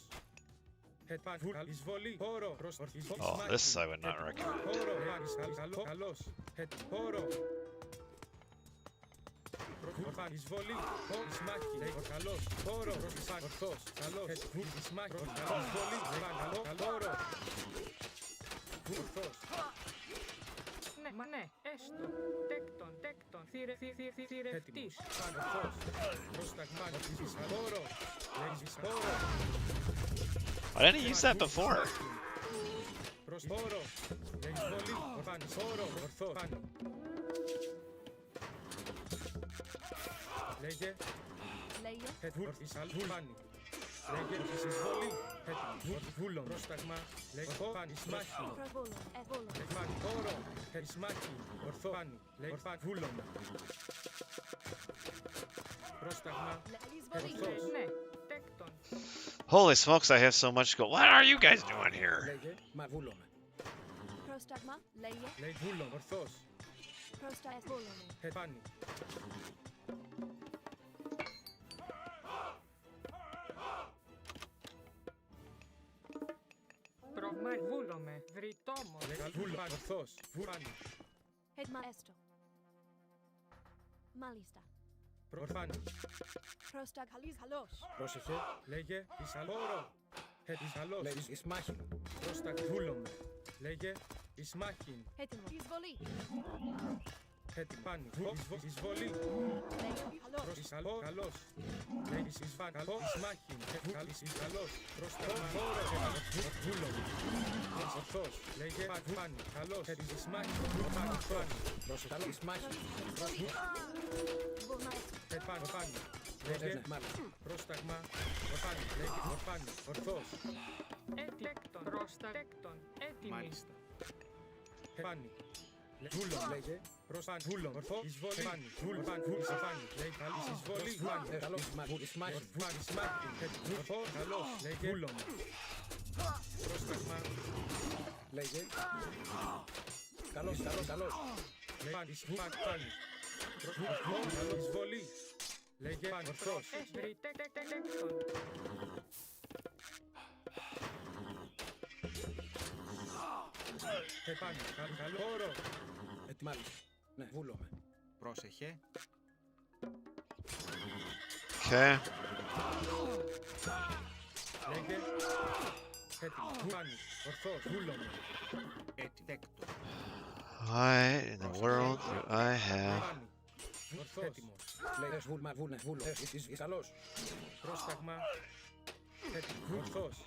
Φάνη. Εισβολή. Όρο. Προς Oh, this I would not recommend. Όρο. Καλός. Όρο. Φάνη. Εισβολή. Ισμάχη. Καλός. Όρο. Ορθός. Καλός. Ισμάχη. Καλός. Εισβολή. Καλό. Όρο. Ορθός. Ναι, μα ναι. Έστω. Τέκτον. Θηρευτής. Φάνη. Ορθός. Πρόσταγμα. Όρο. Όρο. Why didn't he use that before? Προς όρο. Εισβολή. Φάνη. Όρο. Ορθός. Φάνη. Λέγε. Λέγε. Φάνη. Λέγε. Εισβολή. Βούλο. Πρόσταγμα. Λέγε. Φάνη. Ισμάχη. Προβόλω. Εβόλω. Φάνη. Όρο. Ισμάχη. Ορθό. Φάνη. Λέγε. Βούλο. Πρόσταγμα. Εισβολή. Ορθός. Ναι. Τέκτον. Holy smokes, I have so much gold. What are you guys doing here? Λέγε, μα βούλομαι. Πρόσταγμα, λέγε. Λέει βούλομαι. Ορθός. Πρόστα, βούλομαι. Πάνι. Προμάλ. Βούλομαι. Βρυτόμο. Λέει βούλομαι. Ορθός. Βούλανε. Έτοιμα, έστω. Μάλιστα. Προφάνη. Πρόστα, καλής, καλός. Πρόσεχε. Λέγε Ισαλόρο. Ισαλός. Λέγε, εις μάχη. Πρόστα βούλομαι. Λέγε Ισμάχιν. Έτοιμο. Εισβολή. Πάνι. Εισβολή. Λέγε, καλός. Προς Ισαλό. Καλός. Λέγε Ισβάν. Καλό. Ισμάχιν. Καλής Ισαλός. Πρόστα βούλομαι. Βούλομαι. Ορθός. Λέγε Πάνι. Καλός. Ισμάχιν. Πάνι. Πρόσεχε. Εις μάχη. Βούλμα, έστω. Πάνι. Ναι, Λέγε μάλιστα. πρόσταγμα. Ορφάνι. Λέγε ορφάνι. Ορθός. Τέκτον. Πρόστα. Τέκτον. Έτοιμη. Μάλιστα. Πάνι. Βούλο. Λέγε, Πρόσπαν. Βούλο. Ορθό. Εισβολή. Πάνι. Βούλο. Πάνι. Εισβάνι. Λέει καλής εισβολή. Πάνι. καλός, εις μάχη. Ορφάνι. Σμάχιν. Ορθό. Καλός. Λέγε βούλο. Πρόσταγμα. Λέγε, καλός, καλός. Πάνι. Πάνι. Ορθό. Καλός. Εισβολή. Λέγε πάνι. Ορθός. Τέκτον. Πάνι. Καλό όρο. Μάλιστα. Ναι, βούλομαι. Πρόσεχε. Okay. Λέγε έτοιμο. Πάνι. Ορθός. Βούλομαι. Τέκτον. What in the world do I have? Πάνι. Ορθός. Έτοιμος. Λέγε, βούλω. Εις καλός. Πρόσταγμα. Έτοιμος. Ορθός.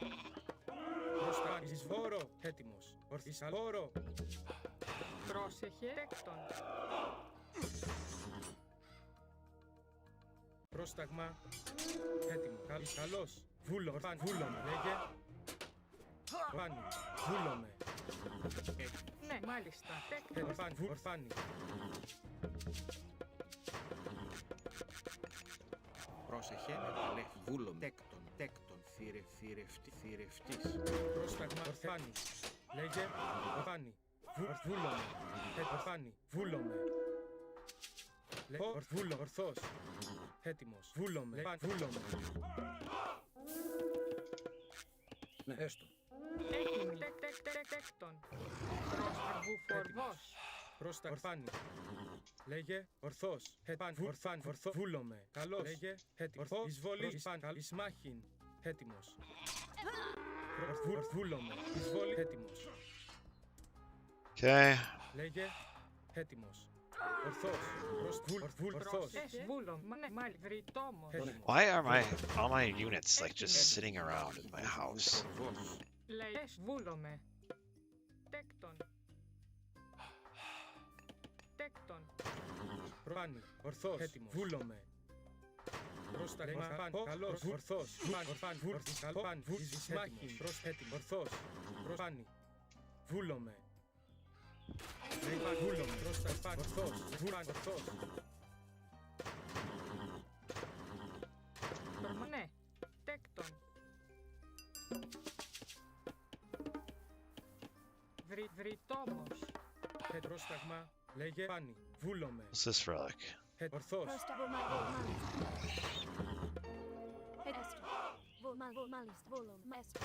Πρόσταγμα. Εισβόρο. Έτοιμος. Ορθισαλόρο. Πρόσεχε. Τέκτον. Πρόσταγμα. Έτοιμο. Καλός. Βούλο. Βούλομαι. Λέγε. Πάνι. Βούλομαι. Ναι, μάλιστα. Τέκτον. Ορφάνι. Πρόσεχε. Μεταλλεύ. Βούλομαι. Τέκτον. Θηρευτής. Πρόσταγμα. Ορφάνι. Λέγε. Ορφάνι. Βούλομαι. Ορφάνι. Βούλομαι. Βούλο. Ορθός. Έτοιμος. Βούλομαι. Βούλομαι. Ναι, έστω. Έτοιμη. Τέκτον. Πρόστα. Βουφορβός. Πρόστα. Ορφάνι. Λέγε. Ορθός. Ορφάνι. Βούλομαι. Καλός. Λέγε. Έτοιμος. Εισβολή. Ισμάχιν. Έτοιμος. Βούλομαι. Εισβολή. Έτοιμος. Okay. Λέγε. Έτοιμος. Ορθός. Ορθός. Βούλομαι. Ναι, μάλιστα. Βρυτόμο. Έτοιμος. Why are all my units like just sitting around in my house? Λέει. Βούλομαι. Τέκτον. Τέκτον. Πάνι. Ορθός. Έτοιμος. Βούλομαι. Πρόσταγμα. Καλός. Ορθός. Πάνι. Πάνι. Ισμάχιν. Έτοιμος. Ορθός. Πάνι. Βούλομαι. Βούλομαι. Πρόσταγμα. Ορθός. Ορθός. Ναι. Τέκτον. Βρυτόμος. Πρόσταγμα. Λέγε. Πάνι. Βούλομαι. What's this relic? Ορθός. Πρόστα, βούλμα, έστω. Μάλιστα. Βούλμα, έστω.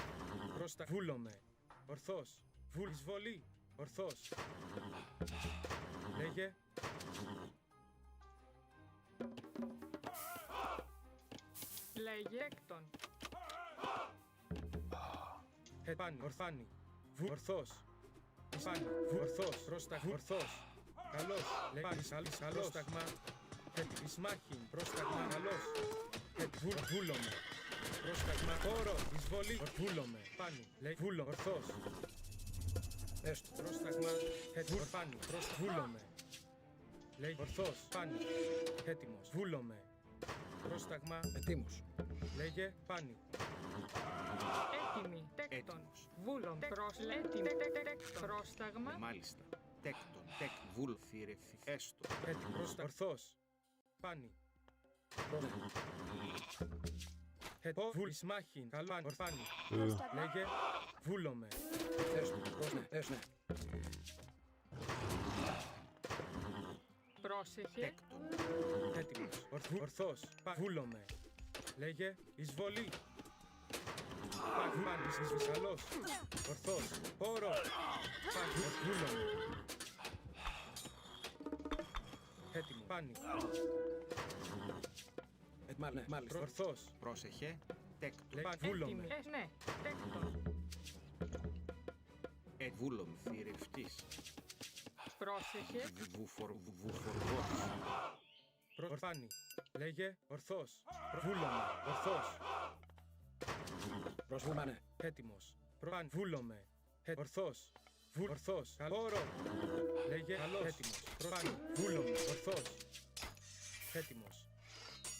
Πρόστα. Βούλομαι. Ορθός. Εισβολή. Ορθός. Λέγε. Λέγε. Τέκτον. Πάνι. Ορφάνι. Ορθός. Πάνι. Ορθός. Πρόσταγμα. Ορθός. Καλός. Πάνι. Καλός. Πρόσταγμα. Ισμάχιν. Πρόσταγμα. Καλός. Βούλομαι. Πρόσταγμα. Όρο. Εισβολή. Βούλομαι. Πάνι. Λέει. Βούλο. Ορθός. Έστω. Πρόσταγμα. Ορφάνι. Βούλομαι. Λέει. Ορθός. Πάνι. Έτοιμος. Βούλομαι. Πρόσταγμα. Ετοίμος. Λέγε. Πάνι. Έτοιμη. Τέκτον. Βούλομαι. Έτοιμη. Πρόσταγμα. Μάλιστα. Τέκτον. Βούλ. Έστω. Έτοιμος. Ορθός. Πάνι. Βουλ Ισμάχιν. Καλάν. Ορφάνι. Πρόσταγμα. Λέγε. Βούλομαι. Έστω. Προς, ναι. Πρόσεχε. Έτοιμος. Ορθός. Βούλομαι. Λέγε. Εισβολή. Παγμάν. Εισβησαλός. Ορθός. Πόρο. Βούλομαι. Έτοιμο. Πάνι. Ναι, μάλιστα. Ορθός. Πρόσεχε. Τέκτον. Λέγε. Βούλομαι. Ναι. Τέκτον. Βούλομ. Θηρευτής. Πρόσεχε. Βουφοργός. Ορφάνι. Λέγε. Ορθός. Βούλομαι. Ορθός. Προσβούμανε. Έτοιμος. Προφάν. Βούλομαι. Ορθός. Ορθός. Καλόρο. Λέγε. Καλός. Έτοιμος. Προφάν. Βούλομαι. Ορθός. Έτοιμος.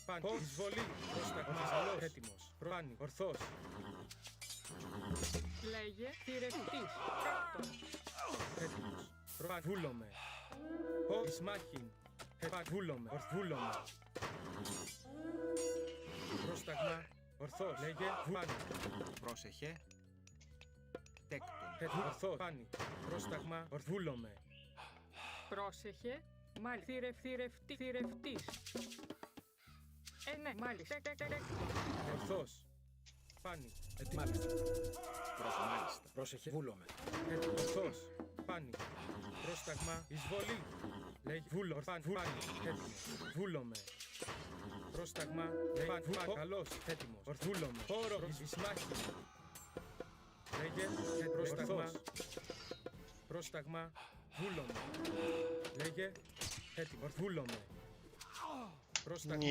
Παν. Εισβολή. Πρόσταγμα. Έτοιμος. Προφάνι. Ορθός. Λέγε. Θηρευτής. Τέκτον. Έτοιμος. Προφάν. Βούλομαι. Ισμάχιν. Βούλομαι. Βούλομαι. Πρόσταγμα. Ορθός. Λέγε. Βάνι. Πρόσεχε. Τέκτον. Ορθός. Πάνι. Πρόσταγμα. Βούλομαι. Πρόσεχε. Μάλιστα. Θηρευτής. Ναι, μάλιστα. Τέκτον. Ορθός. Πάνι. Μάλιστα. Προς μάλιστα. Πρόσεχε. Βούλομαι. Ορθός. Πάνι. Πρόσταγμα. Εισβολή. Λέγει. Βούλο. Πάνι. Έτοιμος. Βούλομαι. Πρόσταγμα. Λέγει. Πάνι. Καλός. Έτοιμος. Βούλομαι. Χώρο. Ισμάχη. Λέγε. Πρόσταγμα. Πρόσταγμα. Βούλομαι. Λέγε. Έτοιμος. Βούλομαι. Πρόσταγμα.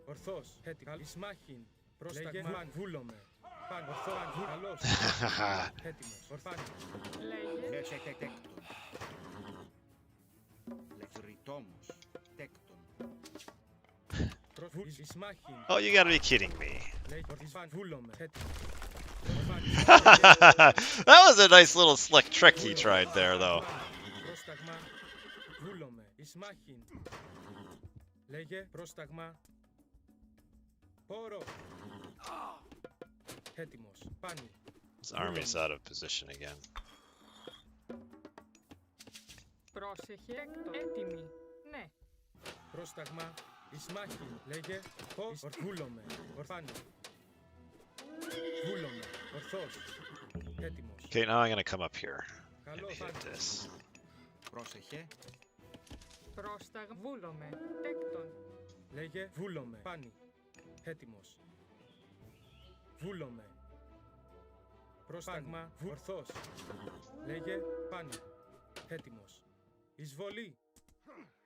Ορθός. Έτοιμος. Ισμάχην. Πρόσταγμα. Βούλομαι. Πάνι. Ορθός. Καλός. Έτοιμος. Ορφάνι. Λέγε. Δέσε τέκτον. Λευριτόμος. Τέκτον. Ισμάχην. Oh, you gotta be kidding me. Λέγε. Βούλομαι. Έτοιμος. That was a nice little slick trick he tried there, though. Πρόσταγμα. Βούλομαι. Ισμάχην. Λέγε. Πρόσταγμα. Πόρο. Έτοιμος. Πάνι. His army's out of position again. Πρόσεχε. Τέκτον. Έτοιμη. Ναι. Πρόσταγμα. Ισμάχην. Λέγε. Βούλομαι. Ορφάνι. Βούλομαι. Ορθός. Έτοιμος. Okay, now I'm gonna come up here and Καλό. hit Πάνι. this. Πρόσεχε. Πρόσταγμα. Βούλομαι. Τέκτον. Λέγε. Βούλομαι. Πάνι. Έτοιμος. Βούλομαι. Πρόσταγμα. Ορθός. Λέγε. Πάνι. Έτοιμος. Εισβολή.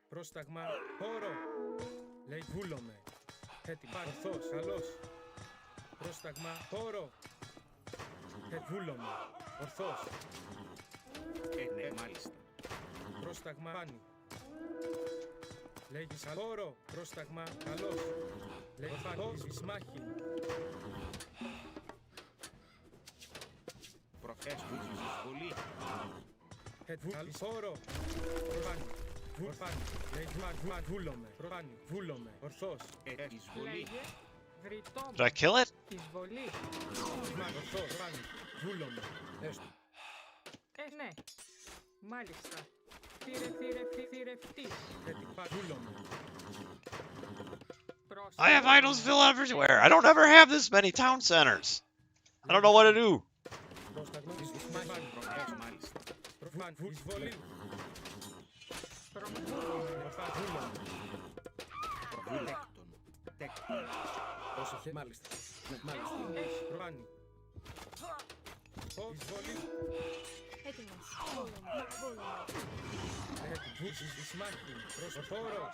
Πρόσταγμα. Χώρο. Λέγε. Βούλομαι. Έτοιμος. Ορθός. Καλός. Πρόσταγμα. Χώρο. Βούλομαι. Ορθός. Ναι, μάλιστα. Πρόσταγμα. Πάνι. Λέγεις χώρο. Πρόσταγμα. Καλός. Λέγεις πάνι. Ισμάχην. Προφέστους. Εισβολή. Καλής χώρο. Προφάνι. Ορφάνι. Λέγεις πάνι. Βούλομαι. Προφάνι. Βούλομαι. Ορθός. Εισβολή. Λέγε. Βρυτόμος. Did I kill it? Εισβολή. Ορθός. Προφάνι. Βούλομαι. Έστω. Ναι. Μάλιστα. Θηρευτής. Βούλομαι. I have Idolsville everywhere. I don't ever have this many town centers. I don't know what to do. Πρόσταγμα. Ισμάχην. Μάλιστα. Προφάνι. Εισβολή. Προμβούλομαι. Ορφάνι. Βούλομαι. Τέκτον. Τέκτον. Πρόσεχε. Μάλιστα. Ναι, μάλιστα. Προφάνι. Εισβολή. Έτοιμος. Βούλομαι. Βούλομαι. Ισμάχην. Προσφόρο.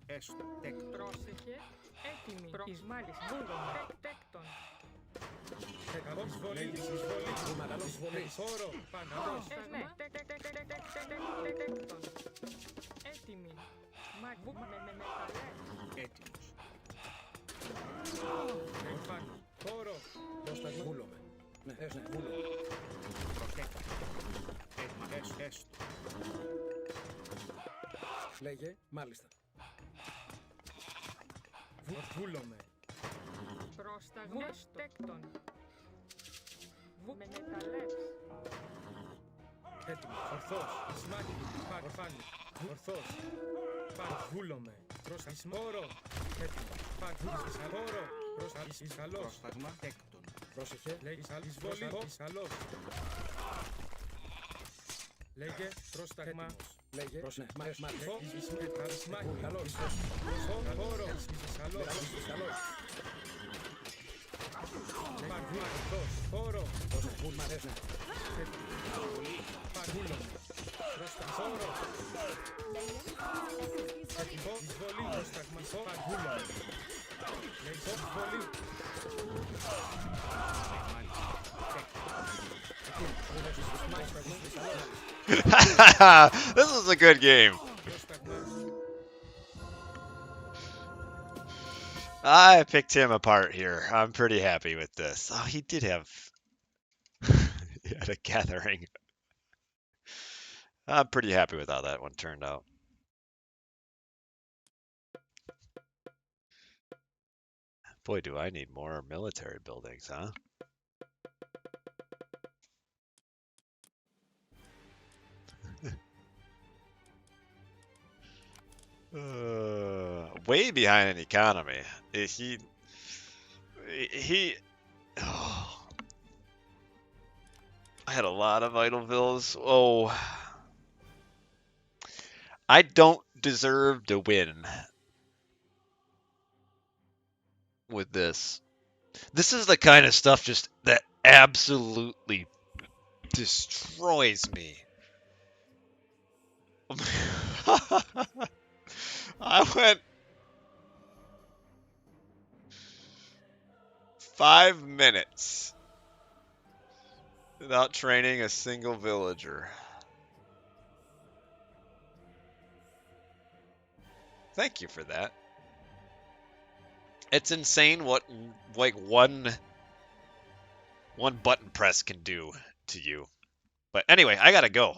Έστω. Τέκτον. Πρόσεχε. Έτοιμη. Μάλιστα. Βούλομαι. Τέκτον. Εισβολή. Εισβολή. Χώρο. Παναλός. Ναι. Τέκτον. Έτοιμη. Με μεταλλές. Έτοιμος. Ορφάνι. Χώρο. Πρόσταγμα. Βούλομαι. Ναι, έστω. Βούλομαι. Προτέκτον. Έστω. Λέγε. Μάλιστα. Βούλομαι. Πρόσταγμα. Έστεκτον. Με μεταλλεύς. Έτοιμος. Ορθός. Ισμάχη. Παρφάνη. Ορθός. Βούλομαι. Πρόσταγμα. Έτοιμος. Παγούζησαλόρο. Πρόσταγμα. Πρόσταγμα έκτον. Πρόσεχε. Λέγει εισβολή. Ισαλός. Λέγε πρόσταγμα. Λέγε μάλιστα. Καλός. Χώρο. Ισαλός. Παγούλος. Χώρο. Παγούλος. Πρόσταγμα. Εισβολή. Πρόσταγμα. Παγούλος. Λέγε εισβολή. This was a good game. I picked him apart here. I'm pretty happy with this. Oh, he did have he had a gathering. I'm pretty happy with how that one turned out. Boy, do I need more military buildings, huh? Way behind in economy. Oh, I had a lot of idle villas. Oh, I don't deserve to win with this. This is the kind of stuff just that absolutely destroys me. I went 5 minutes without training a single villager. Thank you for that. It's insane what like one button press can do to you. But anyway, I gotta go.